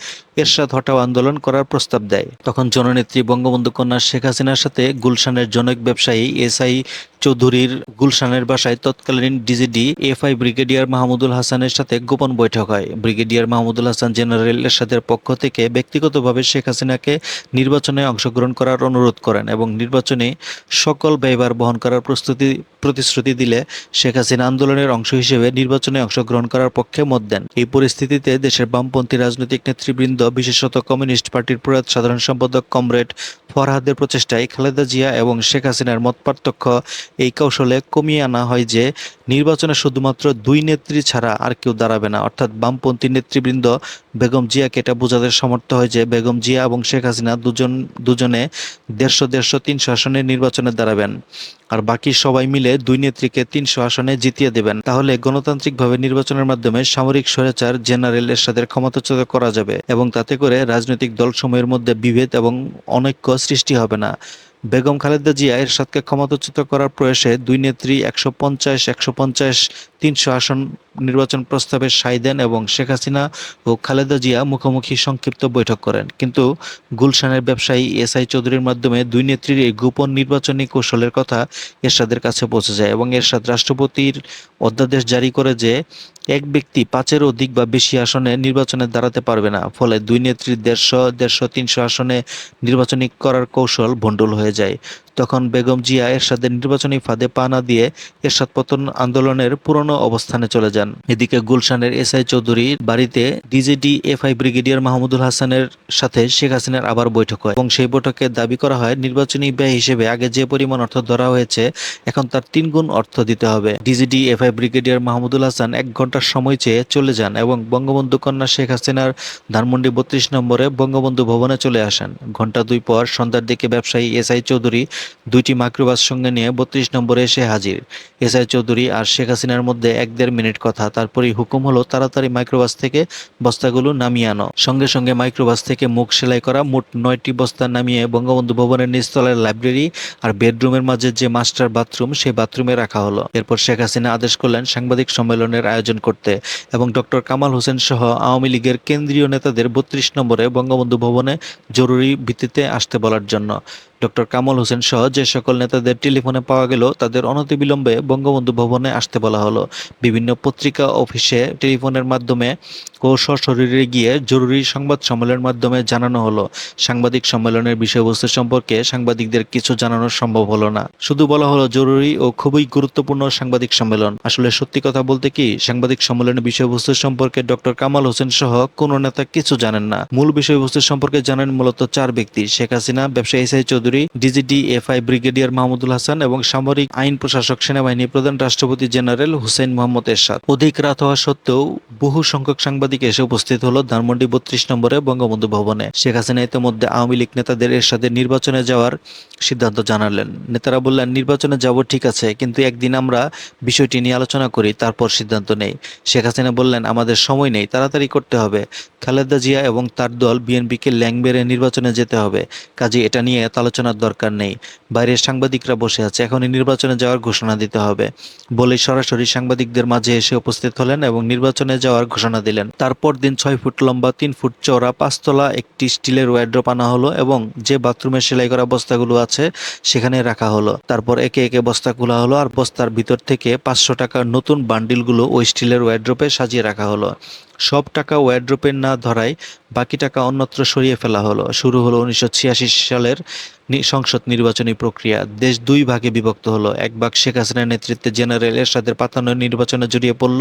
এরশাদ হটাও আন্দোলন করার প্রস্তাব দেয়। তখন জননেত্রী বঙ্গবন্ধু কন্যা শেখ হাসিনার সাথে গুলশানের জনৈক ব্যবসায়ী এসআই চৌধুরীর গুলশানের বাসায় তৎকালীন ডিজিডি এফআই ব্রিগেডিয়ার মাহমুদুল হাসানের সাথে গোপন বৈঠক হয়। ব্রিগেডিয়ার মাহমুদুল হাসান জেনারেল এরশাদের পক্ষ থেকে ব্যক্তিগতভাবে শেখ হাসিনাকে নির্বাচনে অংশগ্রহণ করার অনুরোধ করেন এবং নির্বাচনে সকল ব্যয়ভার বহন করার প্রতিশ্রুতি দিলে শেখ হাসিনা আন্দোলনের অংশ হিসেবে নির্বাচনে অংশগ্রহণ করার পক্ষে মত দেন। এই পরিস্থিতিতে দেশের বামপন্থী রাজনৈতিক নেতৃবৃন্দ, বিশেষত কমিউনিস্ট পার্টির প্রয়াত সাধারণ সম্পাদক কমরেড ফরহাদের প্রচেষ্টায় খালেদা জিয়া এবং শেখ হাসিনার মতপার্থক্য এই কৌশলে কমিয়ে আনা হয় যে নির্বাচনে শুধুমাত্র 2 নেত্রী ছাড়া আর কেউ দাঁড়াবে না। অর্থাৎ বামপন্থী নেতৃবৃন্দ বেগম জিয়াকে এটা বোঝাতে সমর্থ হয় যে বেগম জিয়া এবং শেখ হাসিনা দুজনে 150-300 আসনের নির্বাচনে দাঁড়াবেন আর বাকি সবাই মিলে 2 নেত্রীকে 300 আসনে জিতিয়ে দেবেন। তাহলে গণতান্ত্রিকভাবে নির্বাচনের মাধ্যমে সামরিক স্বৈরাচার জেনারেল এরশাদের ক্ষমতাচ্যুত করা যাবে এবং তাতে করে রাজনৈতিক দলসমূহের মধ্যে বিভেদ এবং অনৈক্য সৃষ্টি হবে না। বেগম খালেদা জিয়া এরশাদকে ক্ষমতাচ্যুত করার প্রয়াসে 2 নেত্রী 150-150-300 আসন নির্বাচন প্রস্তাবে সায় দেন এবং শেখ হাসিনা ও খালেদা জিয়া মুখোমুখি সংক্ষিপ্ত বৈঠক করেন। কিন্তু গুলশানের ব্যবসায়ী এসআই চৌধুরীর মাধ্যমে 2 নেত্রীর এই গোপন নির্বাচনী কৌশলের কথা এরশাদের কাছে পৌঁছে যায় এবং এরশাদ রাষ্ট্রপতির অধ্যাদেশ জারি করে যে এক ব্যক্তি 5-এর অধিক বা বেশি আসনে নির্বাচনে দাঁড়াতে পারবে না। ফলে 2 নেত্রীর 150-150-300 আসনে নির্বাচনী করার কৌশল ভণ্ডুল হয়ে যায়। তখন বেগম জিয়া এরশাদের নির্বাচনী ফাঁদে পা না দিয়ে এরশাদ পতন আন্দোলনের পুরনো অবস্থানে চলে যান। এদিকে গুলশানের এসআই চৌধুরীর বাড়িতে ডিজিডি এফআই ব্রিগেডিয়ার মাহমুদুল হাসানের সাথে শেখ হাসিনার আবার বৈঠক হয় এবং সেই বৈঠকে দাবি করা হয় নির্বাচনী ব্যয় হিসেবে আগে যে পরিমাণ অর্থ ধরা হয়েছে এখন তার 3 গুণ অর্থ দিতে হবে। DGD FI brigadier Mahmudul Hasan 1 ঘন্টার সময় চেয়ে চলে যান এবং বঙ্গবন্ধু কন্যা শেখ হাসিনার ধানমন্ডি 32 নম্বরে বঙ্গবন্ধু ভবনে চলে আসেন। ঘন্টা 2 পর সন্ধ্যার দিকে ব্যবসায়ী এসআই চৌধুরী 2টি মাইক্রোবাস সঙ্গে নিয়ে 32 নম্বরে এসে হাজির। এসআই চৌধুরী আর শেখ হাসিনার মধ্যে 1-1.5 মিনিট কথা। তারপরেই হুকুম হলো তাড়াতাড়ি মাইক্রোবাস থেকে বস্তাগুলো নামিয়ে আনো। সঙ্গে সঙ্গে মাইক্রোবাস থেকে মুখ সেলাই করা মোট 9টি বস্তা নামিয়ে বঙ্গবন্ধু ভবনের নিচতলার লাইব্রেরি আর বেডরুমের মাঝে যে মাস্টার বাথরুম, সেই বাথরুমে রাখা হলো। এরপর শেখ হাসিনা আদেশ করলেন সাংবাদিক সম্মেলনের আয়োজন করতে এবং ডক্টর কামাল হোসেন সহ আওয়ামী লীগের কেন্দ্রীয় নেতাদের 32 নম্বরে বঙ্গবন্ধু ভবনে জরুরি ভিত্তিতে আসতে বলার জন্য। ডক্টর কামাল হোসেন সহ যে সকল নেতাদের টেলিফোনে পাওয়া গেল তাদের অনতিবিলম্বে বঙ্গবন্ধু ভবনে আসতে বলা হলো। বিভিন্ন পত্রিকা অফিসে টেলিফোনের মাধ্যমে ও সশরীরে গিয়ে জরুরি সংবাদ সম্মেলনের মাধ্যমে জানানো হলো সাংবাদিক সম্মেলনের বিষয়বস্তু সম্পর্কে সাংবাদিকদের কিছু জানানো সম্ভব হলো না। শুধু বলা হলো জরুরি ও খুবই গুরুত্বপূর্ণ সাংবাদিক সম্মেলন। আসলে সত্যি কথা বলতে কি, সাংবাদিক সম্মেলনের বিষয়বস্তু সম্পর্কে ডক্টর কামাল হোসেন সহ কোনো নেতা কিছু জানেন না। মূল বিষয়বস্তু সম্পর্কে জানেন মূলত চার ব্যক্তি: শেখ হাসিনা, ব্যবসায়ী SI Chowdhury, DGD FI brigadier Mahmudul Hasan এবং সামরিক আইন প্রশাসক সেনাবাহিনী প্রধান রাষ্ট্রপতি জেনারেল হুসেইন মোহাম্মদ এরশাদ। অধিক রাত হওয়া সত্ত্বেও বহু সংখ্যক সাংবাদিক এসে উপস্থিত হলো ধানমন্ডি ৩২ নম্বরে বঙ্গবন্ধু ভবনে। শেখ হাসিনা ইতিমধ্যে আওয়ামী লীগ নেতাদের এরশাদের নির্বাচনে যাওয়ার সিদ্ধান্ত জানালেন। নেতারা বললেন, নির্বাচনে যাব ঠিক আছে, কিন্তু একদিন আমরা বিষয়টি নিয়ে আলোচনা করি, তারপর সিদ্ধান্ত নেই। শেখ হাসিনা বললেন, আমাদের সময় নেই, তাড়াতাড়ি করতে হবে। খালেদা জিয়া এবং তার দল বিএনপিকে ল্যাং বেড়ে নির্বাচনে যেতে হবে, কাজে এটা নিয়ে এত আলোচনার দরকার নেই। বাইরের সাংবাদিকরা বসে আছে, এখনই নির্বাচনে যাওয়ার ঘোষণা দিতে হবে বলে সরাসরি সাংবাদিকদের মাঝে এসে উপস্থিত হলেন এবং নির্বাচনে যাওয়ার ঘোষণা দিলেন। তারপর দিন ৬ ফুট লম্বা ৩ ফুট চওড়া ৫তলা একটি স্টিলের ওয়ার্ড্রপ আনা হলো এবং যে বাথরুমে সেলাই করা বস্তাগুলো আছে সেখানে রাখা হলো। তারপর একে একে বস্তা খোলা হলো আর বস্তার ভিতর থেকে ৫০০ টাকার নতুন বান্ডিলগুলো ওই স্টিলের ওয়ার্ড্রপে সাজিয়ে রাখা হলো। সব টাকা ওয়ার্ড্রোপে না ধরায় বাকি টাকা অন্যত্র সরিয়ে ফেলা হলো। শুরু হলো ১৯৮৬ সালের সংসদ নির্বাচনী প্রক্রিয়া। দেশ দুই ভাগে বিভক্ত হলো। এক ভাগ শেখ হাসিনার নেতৃত্বে জেনারেল এরশাদের পাতানো নির্বাচনে জড়িয়ে পড়ল,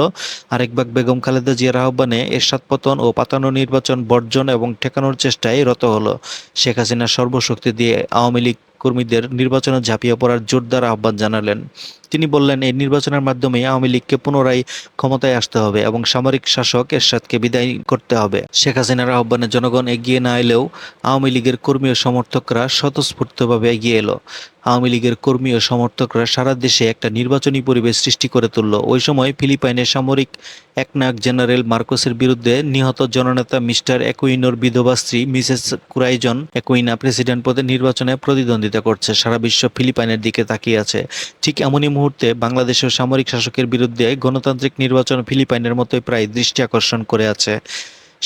আরেক ভাগ বেগম খালেদা জিয়ার আহ্বানে এরশাদ পতন ও পাতানো নির্বাচন বর্জন এবং ঠেকানোর চেষ্টায় রত হলো। শেখ হাসিনা সর্বশক্তি দিয়ে আওয়ামী লীগ কর্মীদের নির্বাচনে ঝাঁপিয়ে পড়ার জোরদার আহ্বান জানালেন। তিনি বললেন, এই নির্বাচনের মাধ্যমে আওয়ামী লীগকে পুনরায় ক্ষমতায় আসতে হবে এবং সামরিক শাসক এরশাদকে বিদায় করতে হবে। শেখ হাসিনার আহ্বানে জনগণ এগিয়ে না এলেও আওয়ামী লীগের কর্মী ও সমর্থকরা স্বতঃস্ফূর্তভাবে এগিয়ে এলো। আওয়ামী লীগের কর্মী ও সমর্থকরা সারা দেশে একটা নির্বাচনী পরিবেশ সৃষ্টি করে তুলল। ওই সময় ফিলিপাইনের সামরিক একনায়ক জেনারেল মার্কোসের বিরুদ্ধে নিহত জননেতা মিস্টার একুইনোর বিধবা স্ত্রী মিসেস কুরাইজন একুইনা প্রেসিডেন্ট পদে নির্বাচনে প্রতিদ্বন্দ্বিতা করছে। সারা বিশ্ব ফিলিপাইনের দিকে তাকিয়ে আছে। ঠিক এমনই মুহূর্তে বাংলাদেশের সামরিক শাসকের বিরুদ্ধে গণতান্ত্রিক নির্বাচন ফিলিপাইনের মতোই প্রায় দৃষ্টি আকর্ষণ করে আছে।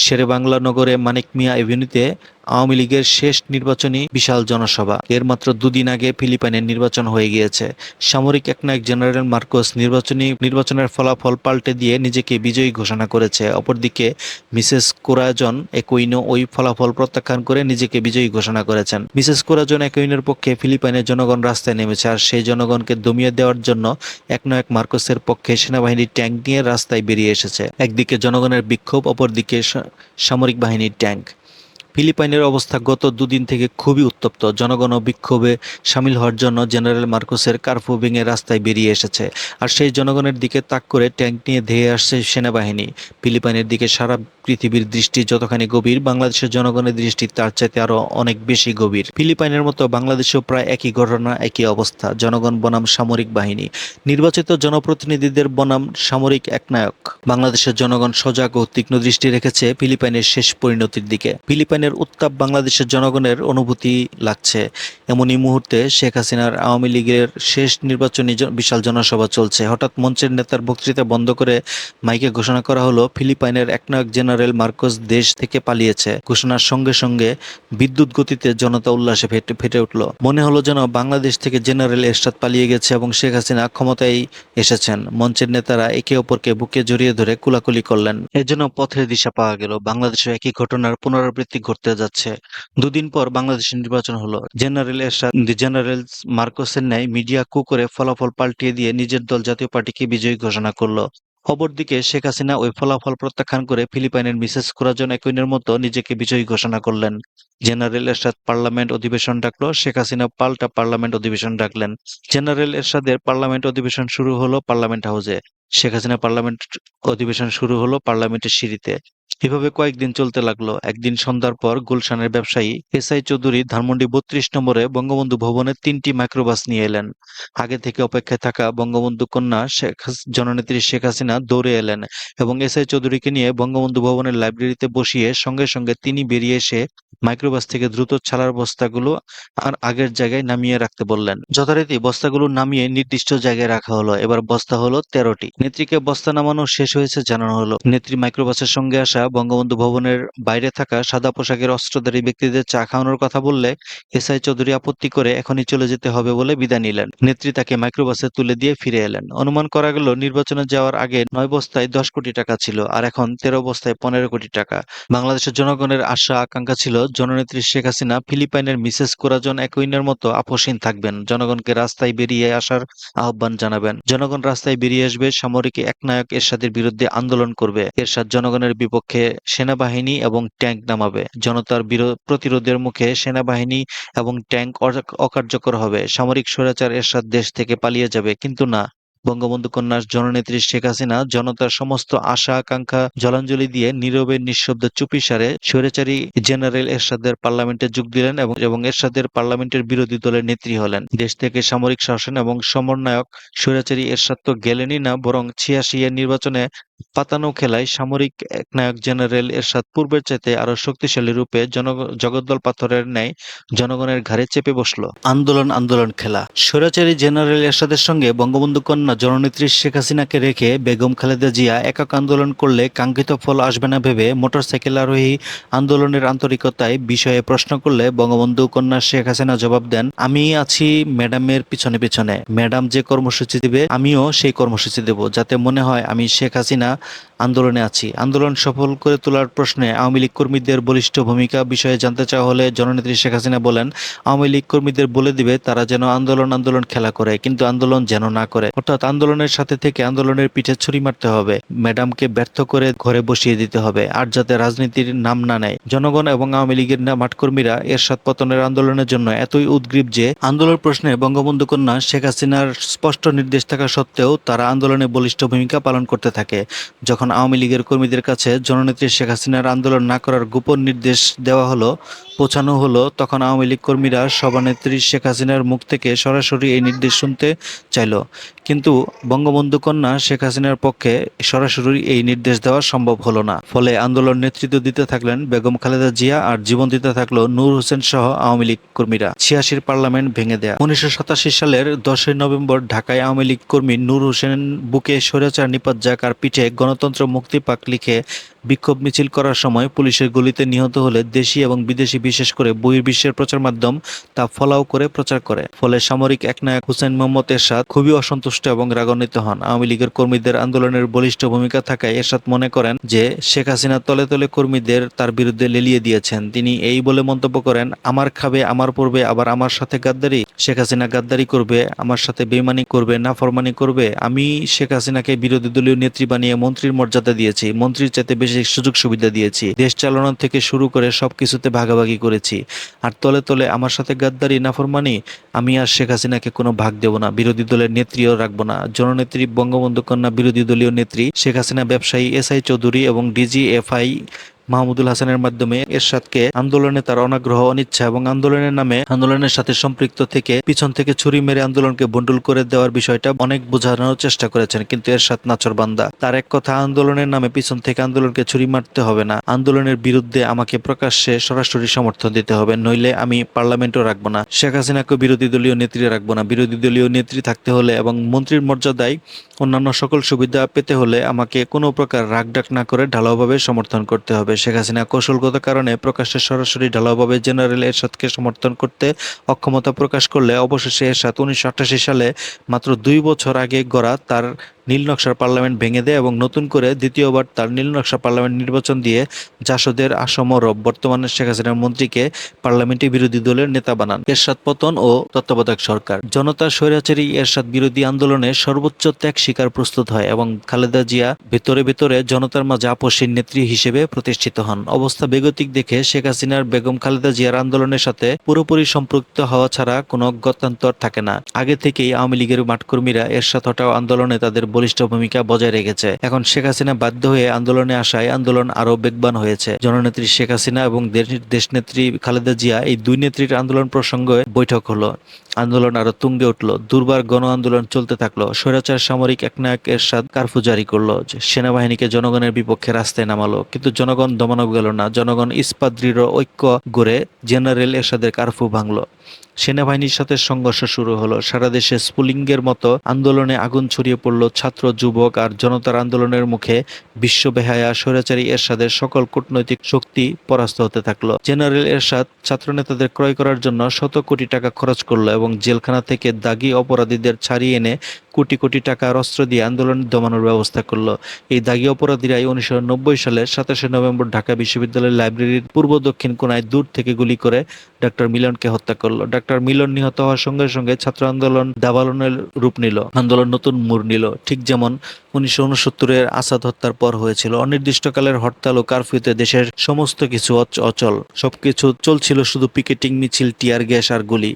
শেরেবাংলা নগরে মানিক মিয়া এভিনিউতে আওয়ামী লীগের শেষ নির্বাচনী বিশাল জনসভা। এর মাত্র দুদিন আগে ফিলিপাইনের নির্বাচন হয়ে গিয়েছে। সামরিক একনায়ক জেনারেল মার্কোস নির্বাচনের ফলাফল পাল্টে দিয়ে নিজেকে বিজয়ী ঘোষণা করেছে। অপরদিকে মিসেস কোরাজন একুইনো ওই ফলাফল প্রত্যাখ্যান করে নিজেকে বিজয়ী ঘোষণা করেছেন। মিসেস কোরাজন একুইনোর পক্ষে ফিলিপাইনের জনগণ রাস্তায় নেমেছে, আর সেই জনগণকে দমিয়ে দেওয়ার জন্য একনায়ক মার্কোসের পক্ষে সেনাবাহিনীর ট্যাঙ্ক নিয়ে রাস্তায় বেরিয়ে এসেছে। একদিকে জনগণের বিক্ষোভ, অপরদিকে সামরিক বাহিনীর ট্যাঙ্ক। ফিলিপাইনের অবস্থা গত দুদিন থেকে খুবই উত্তপ্ত। জনগণও বিক্ষোভে সামিল হওয়ার জন্য জেনারেল মার্কোসের কারফিউ ভেঙে রাস্তায় বেরিয়ে এসেছে, আর সেই জনগণের দিকে তাক করে ট্যাঙ্ক নিয়ে ধেয়ে আসছে সেনাবাহিনী। ফিলিপাইনের দিকে সারা পৃথিবীর দৃষ্টি যতখানি গভীর, বাংলাদেশের জনগণের দৃষ্টি তার চাইতে আরো অনেক বেশি গভীর। ফিলিপাইনের মতো বাংলাদেশেও প্রায় একই ঘটনা, একই অবস্থা। জনগণ বনাম সামরিক বাহিনী, নির্বাচিত জনপ্রতিনিধিদের বনাম সামরিক একনায়ক। বাংলাদেশের জনগণ সজাগ ও তীক্ষ্ণ দৃষ্টি রেখেছে ফিলিপাইনের শেষ পরিণতির দিকে। ফিলিপাইনের উত্তাপ বাংলাদেশের জনগণের অনুভূতি লাগছে। এমনই মুহূর্তে শেখ হাসিনার আওয়ামী লীগের শেষ নির্বাচনী বিশাল জনসভা চলছে। হঠাৎ মঞ্চের নেতার বক্তৃতা বন্ধ করে মাইকে ঘোষণা করা হলো, ফিলিপাইনের একনায়ক জেনারেল মার্কোস দেশ থেকে পালিয়েছে। ঘোষণার সঙ্গে সঙ্গে বিদ্যুৎ গতিতে জনতা উল্লাসে ফেটে উঠল। মনে হলো যেন বাংলাদেশ থেকে জেনারেল এরশাদ পালিয়ে গেছে এবং শেখ হাসিনা ক্ষমতায় এসেছেন। মঞ্চের নেতারা একে অপরকে বুকে জড়িয়ে ধরে কুলাকুলি করলেন। এজন্য পথের দিশা পাওয়া গেল। বাংলাদেশে একই ঘটনার পুনরাবৃত্তি ঘটতে যাচ্ছে। দুদিন পর বাংলাদেশের নির্বাচন হলো। জেনারেল এরশাদ জেনারেল মার্কোসের ন্যায় মিডিয়া কু করে ফলাফল পাল্টিয়ে দিয়ে নিজের দল জাতীয় পার্টিকে বিজয়ী ঘোষণা করলো। অপরদিকে শেখ হাসিনা ওই ফলাফল প্রত্যাখ্যান করে ফিলিপাইনের মিসেস কোরাজন একুইনের মতো নিজেকে বিজয়ী ঘোষণা করলেন। জেনারেল এরশাদ পার্লামেন্ট অধিবেশন ডাকলো, শেখ হাসিনা পাল্টা পার্লামেন্ট অধিবেশন ডাকলেন। জেনারেল এরশাদের পার্লামেন্ট অধিবেশন শুরু হলো পার্লামেন্ট হাউসে, শেখ হাসিনা পার্লামেন্ট অধিবেশন শুরু হলো পার্লামেন্টের সিঁড়িতে। এভাবে কয়েকদিন চলতে লাগলো। একদিন সন্ধ্যার পর গুলশানের ব্যবসায়ী এসআই চৌধুরী ধানমন্ডি ৩২ নম্বরে বঙ্গবন্ধু ভবনে ৩টি মাইক্রোবাস নিয়ে এলেন। আগে থেকে অপেক্ষায় থাকা বঙ্গবন্ধু কন্যা জননেত্রী শেখ হাসিনা দৌড়ে এলেন এবং এসআই চৌধুরীকে নিয়ে বঙ্গবন্ধু ভবনের লাইব্রেরিতে বসিয়ে সঙ্গে সঙ্গে তিনি বেরিয়ে এসে মাইক্রোবাস থেকে দ্রুত ছালার বস্তাগুলো আর আগের জায়গায় নামিয়ে রাখতে বললেন। যথারীতি বস্তাগুলো নামিয়ে নির্দিষ্ট জায়গায় রাখা হলো। এবার বস্তা হলো ১৩টি। নেত্রীকে বস্তা নামানো শেষ হয়েছে জানানো হলো। নেত্রী মাইক্রোবাসের সঙ্গে আসা বঙ্গবন্ধু ভবনের বাইরে থাকা সাদা পোশাকের অস্ত্রধারী ব্যক্তিদের চা খাওয়ানোর কথা বললে এসআই চৌধুরী আপত্তি করে এখনই চলে যেতে হবে বলে বিদায় নিলেন। নেত্রী তাকে মাইক্রোবাসে তুলে দিয়ে ফিরে এলেন। অনুমান করা গেল নির্বাচনে যাওয়ার আগে 9 বস্তায় 10 কোটি টাকা ছিল, আর এখন 13 বস্তায় 15 কোটি টাকা। বাংলাদেশের জনগণের আশা আকাঙ্ক্ষা ছিল জননেত্রী শেখ হাসিনা ফিলিপাইনের মিসেস কোরাজন অ্যাকুইনের মতো আপোষহীন থাকবেন, জনগণকে রাস্তায় বেরিয়ে আসার আহ্বান জানাবেন। জনগণ রাস্তায় বেরিয়ে আসবে, সামরিক একনায়ক এরশাদের বিরুদ্ধে আন্দোলন করবে। এরশাদ জনগণের বিপক্ষে সেনাবাহিনী এবং ট্যাঙ্ক নামাবে। জনতার প্রতিরোধের মুখে সেনাবাহিনী এবং ট্যাঙ্ক অকার্যকর হবে। সামরিক স্বৈরাচার এরশাদ দেশ থেকে পালিয়ে যাবে। কিন্তু না, বঙ্গবন্ধু কন্যা জননেত্রী শেখ হাসিনা জনতার সমস্ত আশা আকাঙ্ক্ষা জলাঞ্জলি দিয়ে নীরবে নিঃশব্দে চুপিসারে স্বৈরাচারী জেনারেল এরশাদের পার্লামেন্টে যোগ দিলেন এবং এরশাদের পার্লামেন্টের বিরোধী দলের নেত্রী হলেন। দেশ থেকে সামরিক শাসন এবং সমন্বয়ক স্বৈরাচারী এরশাদ তো গেলেনই না, বরং ৮৬ এর নির্বাচনে পাতানো খেলায় সামরিক একনায়ক জেনারেল এরশাদ পূর্বের চাইতে আরো শক্তিশালী রূপে জগদ্দল পাথরের ন্যায় জনগণের ঘাড়ে চেপে বসলো। আন্দোলন আন্দোলন খেলা। স্বৈরাচারী জেনারেল এরশাদের সঙ্গে বঙ্গবন্ধু কন্যা জননেত্রী শেখ হাসিনাকে রেখে বেগম খালেদা জিয়া একক আন্দোলন করলে কাঙ্ক্ষিত ফল আসবে না ভেবে মোটরসাইকেল আরোহী আন্দোলনের আন্তরিকতায় বিষয়ে প্রশ্ন করলে বঙ্গবন্ধু কন্যা শেখ হাসিনা জবাব দেন, আমি আছি ম্যাডামের পিছনে পিছনে। ম্যাডাম যে কর্মসূচি দিবে আমিও সেই কর্মসূচি দেব, যাতে মনে হয় আমি শেখ হাসিনা আন্দোলনে আছি। আন্দোলন সফল করে তোলার প্রশ্নে আওয়ামী লীগ কর্মীদের বলিষ্ঠ ভূমিকা বিষয়ে জানতে চাওয়া হলে জননেত্রী শেখ হাসিনা বলেন, আওয়ামী লীগ কর্মীদের বলে দিবে তারা যেন আন্দোলন আন্দোলন খেলা করে, কিন্তু আন্দোলন যেন না করে। অর্থাৎ আন্দোলনের সাথে থেকে আন্দোলনের পিঠে ছুরি মারতে হবে, ম্যাডামকে ব্যর্থ করে ঘরে বসিয়ে দিতে হবে, আর যাতে রাজনীতির নাম না নেয়। জনগণ এবং আওয়ামী লীগের মাঠকর্মীরা এরশাদ পতনের আন্দোলনের জন্য এতই উদ্গ্রীব যে আন্দোলন প্রশ্নে বঙ্গবন্ধু কন্যা শেখ হাসিনার স্পষ্ট নির্দেশ থাকা সত্ত্বেও তারা আন্দোলনে বলিষ্ঠ ভূমিকা পালন করতে থাকে। যখন আওয়ামী লীগের কর্মীদের কাছে জননেত্রী শেখ হাসিনার আন্দোলন না করার গোপন নির্দেশ দেওয়া হলো, পৌঁছানো হলো, তখন আওয়ামী লীগ কর্মীরা সভানেত্রী শেখ হাসিনার মুখ থেকে সরাসরি এই নির্দেশ শুনতে চাইল। কিন্তু বঙ্গবন্ধু কন্যা শেখ হাসিনার পক্ষে সরাসরি এই নির্দেশ দেওয়া সম্ভব হলো না। ফলে আন্দোলন নেতৃত্ব দিতে থাকলেন বেগম খালেদা জিয়া, আর জীবন দিতে থাকলো নূর হোসেন সহ আওয়ামী লীগ কর্মীরা। ৮৬ পার্লামেন্ট ভেঙে দেয়া। ১৯৮৭ সালের ১০ই নভেম্বর ঢাকায় আওয়ামী লীগ কর্মী নূর হোসেন বুকে স্বৈরাচার নিপাত যাক আর পিঠে গণতন্ত্র মুক্তি পাক লিখে বিক্ষোভ মিছিল করার সময় পুলিশের গুলিতে নিহত হলে দেশি এবং বিদেশি বিশেষ করে বহির্বিশ্বের প্রচার মাধ্যম তা ফলাও করে প্রচার করে। ফলে সামরিক একনায়ক হুসেইন মোহাম্মদ এরশাদ খুবই অসন্তুষ্ট এবং রাগান্বিত হন। আওয়ামী লীগের কর্মীদের আন্দোলনের বলিষ্ঠ ভূমিকা থাকায় এরশাদ মনে করেন যে শেখ হাসিনা তলে তলে কর্মীদের তার বিরুদ্ধে লেলিয়ে দিয়েছেন। তিনি এই বলে মন্তব্য করেন, আমার খাবে আমার পড়বে, আবার আমার সাথে গাদ্দারি। শেখ হাসিনা গাদ্দারি করবে, আমার সাথে বেইমানি করবে, নাফরমানি করবে। আমি শেখ হাসিনাকে বিরোধী দলীয় নেত্রী বানিয়ে মন্ত্রীর মর্যাদা দিয়েছি, মন্ত্রীর চাইতে বেশি সুযোগ সুবিধা দিয়েছি, দেশ চালানো থেকে শুরু করে সবকিছুতে ভাগাভাগি করেছি। আর তলে তলে আমার সাথে গাদ্দারি নাফরমানি, আমি আর শেখ হাসিনাকে কোনো ভাগ দেব না, বিরোধী দলের নেত্রীও রাখবো না। জননেত্রী বঙ্গবন্ধু কন্যা বিরোধী দলীয় নেত্রী শেখ হাসিনা ব্যবসায়ী এসআই চৌধুরী এবং ডিজিএফআই মাহমুদুল হাসানের মাধ্যমে এরশাদকে আন্দোলনে তার অনাগ্রহ, অনিচ্ছা এবং আন্দোলনের নামে আন্দোলনের সাথে সম্পৃক্ত থেকে পিছন থেকে ছুরি মেরে আন্দোলনকে বন্ডুল করে দেওয়ার বিষয়টা অনেক বোঝানোর চেষ্টা করেছেন, কিন্তু এরশাদ নাছোড়বান্দা। তার এক কথা, আন্দোলনের নামে পিছন থেকে আন্দোলনকে ছুরি মারতে হবে না, আন্দোলনের বিরুদ্ধে আমাকে প্রকাশ্যে সরাসরি সমর্থন দিতে হবে, নইলে আমি পার্লামেন্টও রাখবো না, শেখ হাসিনাকে বিরোধী দলীয় নেত্রী রাখবো না। বিরোধী দলীয় নেত্রী থাকতে হলে এবং মন্ত্রীর মর্যাদায় অন্যান্য সকল সুবিধা পেতে হলে আমাকে কোনো প্রকার রাগডাক না করে ঢালাওভাবে সমর্থন করতে হবে। শেখ হাসিনা কৌশলগত কারণে প্রকাশ্যে সরাসরি ঢালাওভাবে জেনারেল এরশাদকে সমর্থন করতে অক্ষমতা প্রকাশ করলে অবশেষে এরশাদ ১৯৮৮ সালে মাত্র ২ বছর আগে গড়া তার নীলনকশার পার্লামেন্ট ভেঙে দেয় এবং নতুন করে দ্বিতীয়বার তার নীলনকশা পার্লামেন্ট নির্বাচন দিয়ে জাসদের আসম রব বর্তমানে শেখ হাসিনার মন্ত্রীকে পার্লামেন্টে বিরোধী দলের নেতা বানান। এরশাদ পতন ও তত্ত্বাবধায়ক সরকার। জনতা স্বৈরাচারী এরশাদ বিরোধী আন্দোলনে সর্বোচ্চ ত্যাগ স্বীকার প্রস্তুত হয় এবং খালেদা জিয়া ভেতরে ভেতরে জনতার মাঝে আপসীর নেত্রী হিসেবে প্রতিষ্ঠিত হন। অবস্থা বেগতিক দেখে শেখ হাসিনার বেগম খালেদা জিয়ার আন্দোলনের সাথে পুরোপুরি সম্পৃক্ত হওয়া ছাড়া কোনো গত্যন্তর থাকে না। আগে থেকেই আওয়ামী লীগের মাঠকর্মীরা এরশাদ হটাও আন্দোলনে তাদের বলিষ্ঠ ভূমিকা বজায় রেখেছে। এখন শেখ হাসিনা বাধ্য হয়ে আন্দোলনে আসায় আন্দোলন আরো বেগবান হয়েছে। জননেত্রী শেখ হাসিনা এবং দেশনেত্রী খালেদা জিয়া এই দুই নেত্রীর আন্দোলন প্রসঙ্গে বৈঠক হলো। আন্দোলন আরো তুঙ্গে উঠল। দুর্বার গণ আন্দোলন চলতে থাকলো। স্বৈরাচার সামরিক একনায়ক এরশাদ কারফিউ জারি করলো, সেনাবাহিনীকে জনগণের বিপক্ষে রাস্তায় নামালো। কিন্তু জনগণ দমানো গেল না। জনগণ ইস্পাত দৃঢ় ঐক্য গড়ে জেনারেল এরশাদের কারফিউ ভাঙলো। সেনাবাহিনীর সাথে সংঘর্ষ শুরু হলো। সারা দেশে স্ফুলিঙ্গের মতো আন্দোলনে আগুন ছড়িয়ে পড়ল। ছাত্র, যুবক আর জনতার আন্দোলনের মুখে বিশ্ববেহায়া স্বৈরাচারী এরশাদের সকল কূটনৈতিক শক্তি পরাস্ত হতে থাকলো। জেনারেল এরশাদ ছাত্রনেতাদের ক্রয় করার জন্য শত কোটি টাকা খরচ করলো এবং জেলখানা থেকে দাগী অপরাধীদের ছাড়িয়ে এনে কোটি কোটি টাকার অস্ত্র দিয়ে আন্দোলন দমানোর ব্যবস্থা করলো। এই দাগী অপরাধীরাই 1990 সালের 27শে নভেম্বর ঢাকা বিশ্ববিদ্যালয়ের লাইব্রেরির পূর্ব দক্ষিণ কোণায় দূর থেকে গুলি করে ডক্টর মিলনকে হত্যা করলো। ডক্টর মিলন নিহত হওয়ার সঙ্গে সঙ্গে ছাত্র আন্দোলন দাবানলের রূপ নিল। আন্দোলন নতুন মোড় নিল, ঠিক যেমন 1969-এর আসাদ হত্যার পর হয়েছিল। অনির্দিষ্টকালের হরতাল ও কারফিউতে দেশের সমস্ত কিছু অচল। সবকিছু চলছিল শুধু পিকেটিং, মিছিল, টিয়ার গ্যাস আর গুলি।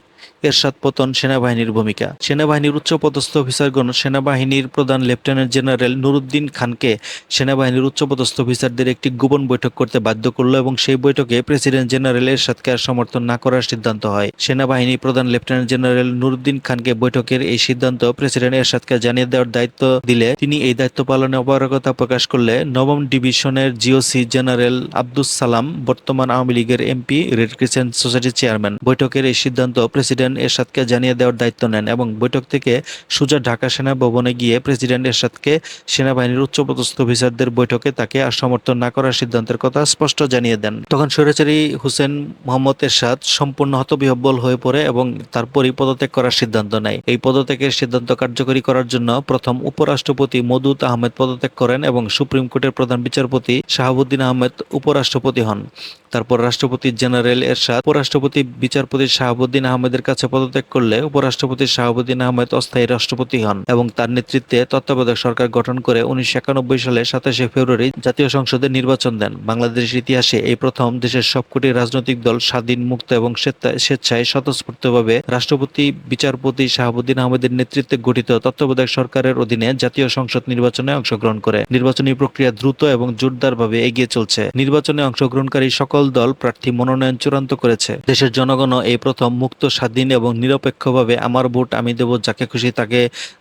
এরশাদ পতন, সেনাবাহিনীর ভূমিকা। সেনাবাহিনীর উচ্চপদস্থ অফিসারগণ সেনাবাহিনীর প্রধান লেফটেন্যান্ট জেনারেল নুরুদ্দিন খানকে সেনাবাহিনীর উচ্চপদস্থ অফিসারদের একটি গোপন বৈঠক করতে বাধ্য করল এবং সেই বৈঠকে প্রেসিডেন্ট জেনারেল এরশাদকে আর সমর্থন না করার সিদ্ধান্ত হয়। সেনাবাহিনী প্রধান লেফটেন্যান্ট জেনারেল নুরুদ্দিন খানকে বৈঠকের এই সিদ্ধান্ত প্রেসিডেন্ট এরশাদকে জানিয়ে দেওয়ার দায়িত্ব দিলে তিনি এই দায়িত্ব পালনে অপারগতা প্রকাশ করলে নবম ডিভিশনের জিওসি জেনারেল আব্দুস সালাম, বর্তমান আওয়ামী লীগের এমপি, রেড ক্রিসেন্ট সোসাইটির চেয়ারম্যান, বৈঠকের এই সিদ্ধান্ত প্রেসিডেন্ট এরশাদকে জানিয়ে দেওয়ার দায়িত্ব নেন এবং বৈঠক থেকে সোজা ঢাকা সেনা ভবনে গিয়ে প্রেসিডেন্ট এরশাদকে সেনাবাহিনীর উচ্চপদস্থ অফিসারদের বৈঠকে তাকে আর সমর্থন না করার সিদ্ধান্তের কথা স্পষ্ট জানিয়ে দেন। তখন স্বৈরাচারী হুসেন মোহাম্মদ এরশাদ সম্পূর্ণ হতবিহ্বল হয়ে পড়ে এবং তারপরই পদত্যাগ করার সিদ্ধান্ত নেয়। এই পদত্যাগের সিদ্ধান্ত কার্যকরী করার জন্য প্রথম উপরাষ্ট্রপতি মওদুদ আহমেদ পদত্যাগ করেন এবং সুপ্রিম কোর্টের প্রধান বিচারপতি শাহাবুদ্দিন আহমেদ উপরাষ্ট্রপতি হন। তারপর রাষ্ট্রপতি জেনারেল এরশাদ উপরাষ্ট্রপতি বিচারপতি শাহাবুদ্দিন আহমেদের কাছে পদত্যাগ করলে উপরাষ্ট্রপতি শাহাবুদ্দিন আহমেদ অস্থায়ী রাষ্ট্রপতি হন এবং তার নেতৃত্বে তত্ত্বাবধায়ক সরকার গঠন করে 1991 সালে 27শে ফেব্রুয়ারি জাতীয় সংসদে নির্বাচন দেন। বাংলাদেশের ইতিহাসে এই প্রথম দেশের সবকটি রাজনৈতিক দল স্বাধীন, মুক্ত এবং স্বেচ্ছায় স্বতঃস্ফূর্তভাবে রাষ্ট্রপতি বিচারপতি শাহাবুদ্দিন আহমেদের নেতৃত্বে গঠিত তত্ত্বাবধায়ক সরকারের অধীনে জাতীয় সংসদ নির্বাচনে অংশগ্রহণ করে। নির্বাচনী প্রক্রিয়া দ্রুত এবং জোরদারভাবে এগিয়ে চলছে। নির্বাচনে অংশগ্রহণকারী সকল দল প্রার্থী মনোনয়ন চূড়ান্ত করেছে। দেশের জনগণও এই প্রথম মুক্ত, স্বাধীন এবং নিরপেক্ষভাবে আমার ভোট আমি দেব, যাকে খুশি তাকে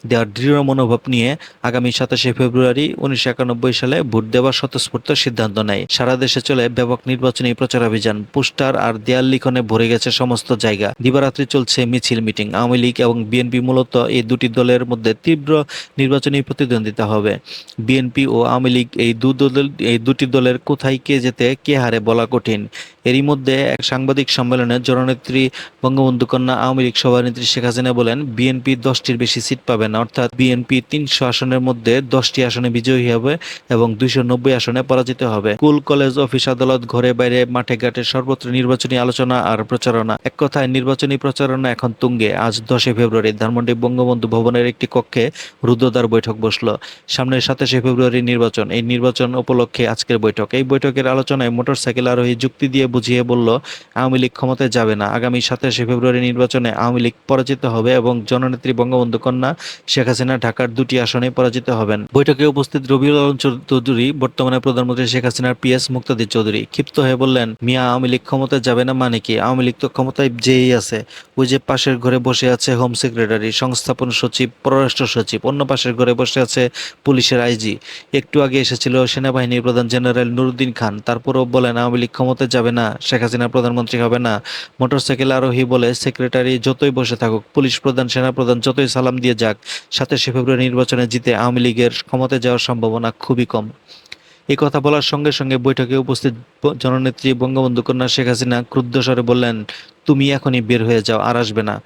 দেওয়ার দৃঢ় মনোভাব নিয়ে আগামী 27শে ফেব্রুয়ারি 1991 সালে ভোট দেওয়ার স্বতঃস্ফূর্ত সিদ্ধান্ত নেয়। সারা দেশে চলে ব্যাপক নির্বাচনী প্রচারাভিযান। পোস্টার আর দেয়াল লিখনে ভরে গেছে সমস্ত জায়গা। দিবারাত্রি চলছে মিছিল, মিটিং। আওয়ামী লীগ এবং বিএনপি মূলত এই দুটি দলের মধ্যে তীব্র নির্বাচনী প্রতিদ্বন্দ্বিতা হবে। বিএনপি ও আওয়ামী লীগ এই দুটি দলের কোথায় কে জেতে কে হারে বলা কঠিন। এরই মধ্যে এক সাংবাদিক সম্মেলনে জননেত্রী বঙ্গবন্ধু কন্যা আওয়ামী লীগ সভানেত্রী শেখ হাসিনা বলেন, বিএনপি 10টির বেশি সিট পাবে না, অর্থাৎ বিএনপি 300 আসনের মধ্যে 10টি আসনে বিজয়ী হবে এবং 290 আসনে পরাজিত হবে। স্কুল, কলেজ, অফিস, আদালত, ঘরে বাইরে, মাঠে ঘাটে সর্বত্র নির্বাচনী আলোচনা আর প্রচারণা। এক কথায় নির্বাচনী প্রচারণা এখন তুঙ্গে। আজ 10শে ফেব্রুয়ারি ধানমন্ডি বঙ্গবন্ধু ভবনের একটি কক্ষে রুদ্ধদ্বার বৈঠক বসলো। সামনের 27শে ফেব্রুয়ারি নির্বাচন। এই নির্বাচন উপলক্ষে আজকের বৈঠক। এই বৈঠকের আলোচনায় মোটরসাইকেল আরোহী যুক্তি দিয়ে বুঝিয়ে বলল, আওয়ামী লীগ ক্ষমতায় যাবে না। আগামী 27শে ফেব্রুয়ারি নির্বাচনে আওয়ামী লীগ পরাজিত হবে এবং জননেত্রী বঙ্গবন্ধু কন্যা শেখ হাসিনা ঢাকার 2টি আসনে পরাজিত হবেন। বৈঠকে উপস্থিত রবিউল আলম চৌধুরী, বর্তমানে প্রধানমন্ত্রী শেখ হাসিনার পিএস মুক্তাদির চৌধুরী, ক্ষিপ্ত হয়ে বললেন, মিয়া, আওয়ামী লীগ ক্ষমতায় যাবে না মানে কি? আওয়ামী লীগ তো ক্ষমতায় যেই আছে। ওই যে পাশের ঘরে বসে আছে হোম সেক্রেটারি, সংস্থাপন সচিব, পররাষ্ট্র সচিব, অন্য পাশের ঘরে বসে আছে পুলিশের আইজি। একটু আগে এসেছিল সেনাবাহিনীর প্রধান জেনারেল নুরুদ্দিন খান, তারপরও বলেন আওয়ামী লীগ ক্ষমতায় যাবে না, শেখ হাসিনা প্রধানমন্ত্রী হবে না। মোটরসাইকেল আরোহী বলে, সেক্রেটারি যতই বসে থাকুক, পুলিশ প্রধান, সেনাপ্রধান যতই সালাম দিয়ে যাক, 27শে ফেব্রুয়ারি নির্বাচনে জিতে আওয়ামী লীগের ক্ষমতায় যাওয়ার সম্ভাবনা খুবই কম। এই কথা বলার সঙ্গে সঙ্গে বৈঠকে উপস্থিত জননেত্রী বঙ্গবন্ধু কন্যা শেখ হাসিনা ক্রুদ্ধ স্বরে বললেন, তুমি এখনই বের হয়ে যাও, আর আসবে না।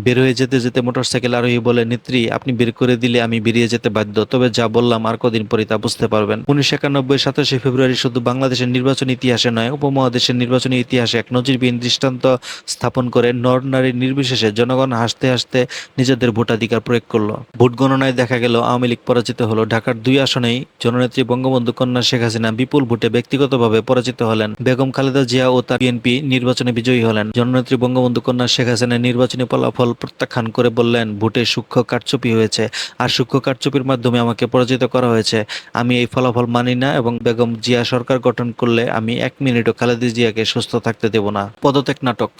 বের হয়ে যেতে যেতে মোটরসাইকেল আরোহী বলে, নেত্রী, আপনি বের করে দিলে আমি বেরিয়ে যেতে বাধ্য, তবে যা বললাম আর কদিন পরই তা বুঝতে পারবেন। 1991 27শে ফেব্রুয়ারি শুধু বাংলাদেশের নির্বাচনী ইতিহাসে নয়, উপমহাদেশের নির্বাচনী ইতিহাসে এক নজিরবিহীন দৃষ্টান্ত স্থাপন করে নর নারী নির্বিশেষে জনগণ হাসতে হাসতে নিজেদের ভোটাধিকার প্রয়োগ করলো। ভোট গণনায় দেখা গেল আওয়ামী লীগ পরাজিত হলো। ঢাকার 2 আসনেই জননেত্রী বঙ্গবন্ধু কন্যা শেখ হাসিনা বিপুল ভোটে ব্যক্তিগতভাবে পরাজিত হলেন। বেগম খালেদা জিয়া ও তার বিএনপি নির্বাচনে বিজয়ী হলেন। জননেত্রী বঙ্গবন্ধু কন্যা শেখ হাসিনার নির্বাচনী ফলাফল প্রত্যাখ্যান করে বললেন, ভোটে সূক্ষ্ম কারচুপি হয়েছে আর সূক্ষ্ম কারচুপির মাধ্যমে আমাকে পরাজিত করা হয়েছে। আমি এই ফলাফল মানি না এবং বেগম জিয়া সরকার গঠন করলে আমি 1 মিনিটও খালেদা জিয়াকে সুস্থ থাকতে দেব না। পদত্যাগ নাটক।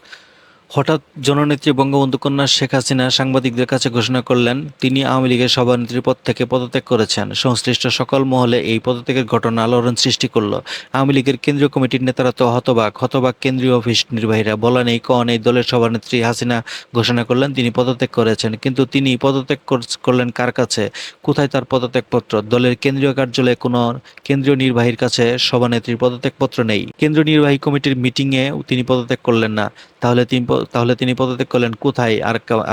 হঠাৎ জননেত্রী বঙ্গবন্ধু কন্যা শেখ হাসিনা সাংবাদিকদের কাছে ঘোষণা করলেন তিনি আওয়ামী লীগের সভানেত্রীর পদ থেকে পদত্যাগ করেছেন। সংশ্লিষ্ট সকল মহলে এই পদত্যাগের ঘটনা আলোড়ন সৃষ্টি করল। আওয়ামী লীগের কেন্দ্রীয় কমিটির নেতারা তো হতবাক, হতবাক কেন্দ্রীয় অফিস নির্বাহীরা। বলা নেই ক নেই, দলের সভানেত্রী হাসিনা ঘোষণা করলেন তিনি পদত্যাগ করেছেন, কিন্তু তিনি পদত্যাগ করলেন কার কাছে? কোথায় তার পদত্যাগপত্র? দলের কেন্দ্রীয় কার্যালয়ে কোনো কেন্দ্রীয় নির্বাহীর কাছে সভানেত্রীর পদত্যাগপত্র নেই। কেন্দ্রীয় নির্বাহী কমিটির মিটিংয়ে তিনি পদত্যাগ করলেন না। তাহলে তিনি পদত্যাগ করলেন কোথায়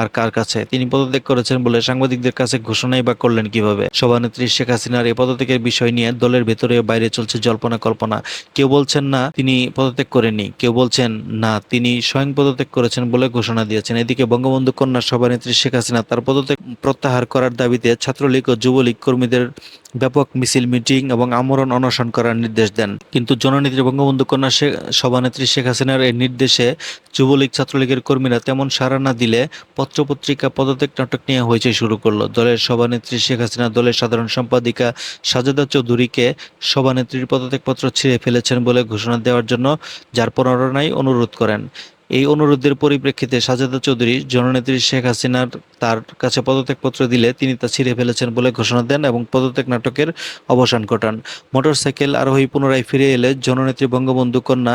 আর কার কাছে? তিনি পদত্যাগ করেছেন বলে সাংবাদিকদের কাছে ঘোষণাই বা করলেন কিভাবে? সভানেত্রী শেখ হাসিনার এই পদত্যাগের বিষয় নিয়ে দলের ভেতরে বাইরে চলছে জল্পনা কল্পনা। কেউ বলছেন না তিনি পদত্যাগ করেননি, কেউ বলছেন না তিনি স্বয়ং পদত্যাগ করেছেন বলে ঘোষণা দিয়েছেন। এদিকে বঙ্গবন্ধু কন্যা সভানেত্রী শেখ হাসিনা তার পদত্যাগ প্রত্যাহার করার দাবিতে ছাত্রলীগ ও যুবলীগ কর্মীদের ব্যাপক মিছিল, মিটিং এবং আমরণ অনশন করার নির্দেশ দেন। কিন্তু জননেত্রী বঙ্গবন্ধু কন্যা সভানেত্রী শেখ হাসিনার এই নির্দেশে যুবলীগ ছাত্রলীগের কর্মীরা তেমন সাড়া না দিলে পত্রপত্রিকা পদত্যাগ নাটক নিয়ে হইচই শুরু করলো। দলের সভানেত্রী শেখ হাসিনা দলের সাধারণ সম্পাদিকা সাজেদা চৌধুরীকে সভানেত্রীর পদত্যাগপত্র ছিঁড়ে ফেলেছেন বলে ঘোষণা দেওয়ার জন্য যার প্রণোদনায় অনুরোধ করেন। এই অনুরোধের পরিপ্রেক্ষিতে সাজেদা চৌধুরী জননেত্রী শেখ হাসিনার তার কাছে পদত্যাগপত্র দিলে তিনি তা ছিঁড়ে ফেলেছেন বলে ঘোষণা দেন এবং পদত্যাগ নাটকের অবসান ঘটান। মোটরসাইকেল আরোহী পুনরায় ফিরে এলে জননেত্রী বঙ্গবন্ধু কন্যা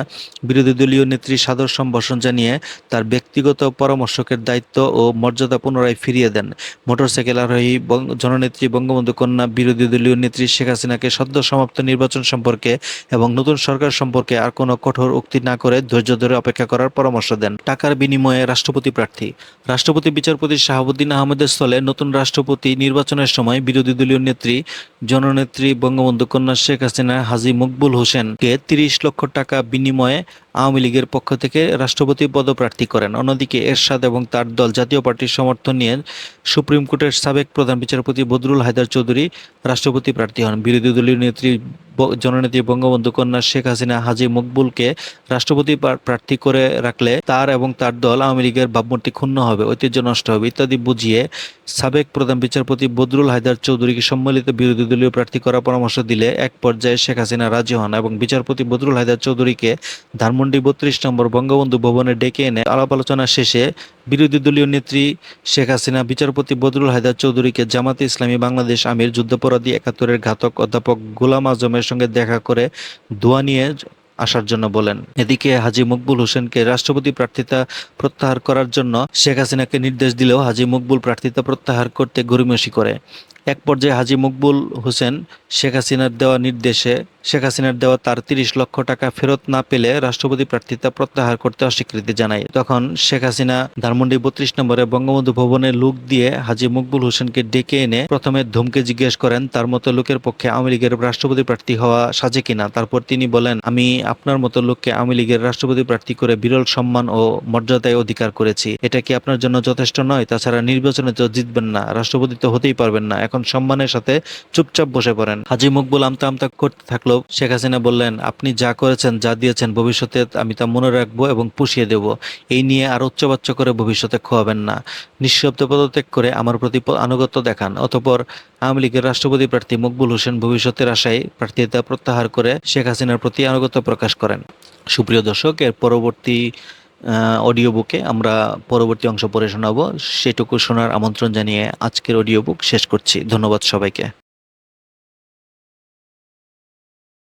বিরোধী দলীয় নেত্রী সাদর সম্ভাষণ জানিয়ে তার ব্যক্তিগত পরামর্শকের দায়িত্ব ও মর্যাদা পুনরায় ফিরিয়ে দেন। মোটরসাইকেল আরোহী জননেত্রী বঙ্গবন্ধু কন্যা বিরোধী দলীয় নেত্রী শেখ হাসিনাকে সদ্য সমাপ্ত নির্বাচন সম্পর্কে এবং নতুন সরকার সম্পর্কে আর কোনো কঠোর উক্তি না করে ধৈর্য ধরে অপেক্ষা করার পরামর্শ দেন। টাকার বিনিময়ে রাষ্ট্রপতি প্রার্থী। রাষ্ট্রপতি বিচারপতি শাহাবুদ্দিন আহমেদের স্থলে নতুন রাষ্ট্রপতি নির্বাচনের সময় বিরোধী দলীয় নেত্রী জননেত্রী বঙ্গবন্ধু কন্যা শেখ হাসিনা হাজী মকবুল হোসেনকে ৩০ লক্ষ টাকা বিনিময়ে আওয়ামী লীগের পক্ষ থেকে রাষ্ট্রপতি পদপ্রার্থী করেন। অন্যদিকে এরশাদ এবং তার দল জাতীয় পার্টির সমর্থন নিয়ে সুপ্রিম কোর্টের সাবেক প্রধান বিচারপতি বদরুল হায়দার চৌধুরী রাষ্ট্রপতি প্রার্থী হন। বিরোধী দলীয় নেত্রী জননেত্রী বঙ্গবন্ধু কন্যা শেখ হাসিনা হাজী মকবুলকে রাষ্ট্রপতি প্রার্থী করে রাখলে তার এবং তার দল আওয়ামী লীগের ভাবমূর্তি ক্ষুণ্ণ হবে, ঐতিহ্য নষ্ট হবে ইত্যাদি বুঝিয়ে সাবেক প্রধান বিচারপতি বদরুল হায়দার চৌধুরীকে সম্মিলিত বিরোধী দলীয় প্রার্থী করার পরামর্শ দিলে এক পর্যায়ে শেখ হাসিনা রাজি হন এবং বিচারপতি বদরুল হায়দার চৌধুরীকে ধানমন্ডি ৩২ নম্বর বঙ্গবন্ধু ভবনে ডেকে এনে আলাপ আলোচনা শেষে বিরোধী দলীয় নেত্রী শেখ হাসিনা বিচারপতি বদরুল হায়দার চৌধুরীকে জামাতে ইসলামী বাংলাদেশ আমির, যুদ্ধাপরাধী ৭১-এর ঘাতক অধ্যাপক গোলাম আজমের সঙ্গে দেখা করে দোয়া নিয়ে আসার জন্য বলেন। এদিকে হাজী মকবুল হোসেনকে রাষ্ট্রপতি প্রার্থিতা প্রত্যাহার করার জন্য শেখ হাসিনাকে নির্দেশ দিলেও হাজী মকবুল প্রার্থিতা প্রত্যাহার করতে গড়িমসি করে। এক পর্যায়ে হাজী মকবুল হোসেন শেখ হাসিনার দেওয়া তার ৩০ লক্ষ টাকা ফেরত না পেলে রাষ্ট্রপতি প্রার্থিতা প্রত্যাহার করতে অস্বীকৃতি জানায়। তখন শেখ হাসিনা ধানমন্ডি ৩২ নম্বরে বঙ্গবন্ধু ভবনে লোক দিয়ে হাজী মকবুল হোসেনকে ডেকে এনে প্রথমে ধমকে জিজ্ঞেস করেন তার মতো লোকের পক্ষে আওয়ামী লীগের রাষ্ট্রপতি প্রার্থী হওয়া সাজে কিনা। তারপর তিনি বলেন, আমি আপনার মতো লোককে আওয়ামী লীগের রাষ্ট্রপতি প্রার্থী করে বিরল সম্মান ও মর্যাদায় অধিকার করেছি। এটা কি আপনার জন্য যথেষ্ট নয়? তাছাড়া নির্বাচনে তো জিতবেন না, রাষ্ট্রপতি তো হতেই পারবেন না, এখন সম্মানের সাথে চুপচাপ বসে পড়েন। হাজী মকবুল আমতা আমতা করতে থাকলো। শেখ হাসিনা বললেন, আপনি যা করেছেন, যা দিয়েছেন, ভবিষ্যতে আমি তা মনে রাখবো এবং পুষিয়ে দেব। এই নিয়ে আর উচ্চবাচ্য করে ভবিষ্যতে খোয়াবেন না। নিঃশব্দে পদত্যাগ করে আমার প্রতি আনুগত্য দেখান। অতঃপর আওয়ামী লীগের রাষ্ট্রপতি প্রার্থী মকবুল হোসেন ভবিষ্যতের আশায় প্রার্থিতা প্রত্যাহার করে শেখ হাসিনার প্রতি আনুগত্য প্রকাশ করেন। সুপ্রিয় দর্শক, এর পরবর্তী অডিও বুকে আমরা পরবর্তী অংশ পড়ে শোনাবো। সেটুকু শোনার আমন্ত্রণ জানিয়ে আজকের অডিও বুক শেষ করছি। ধন্যবাদ সবাইকে।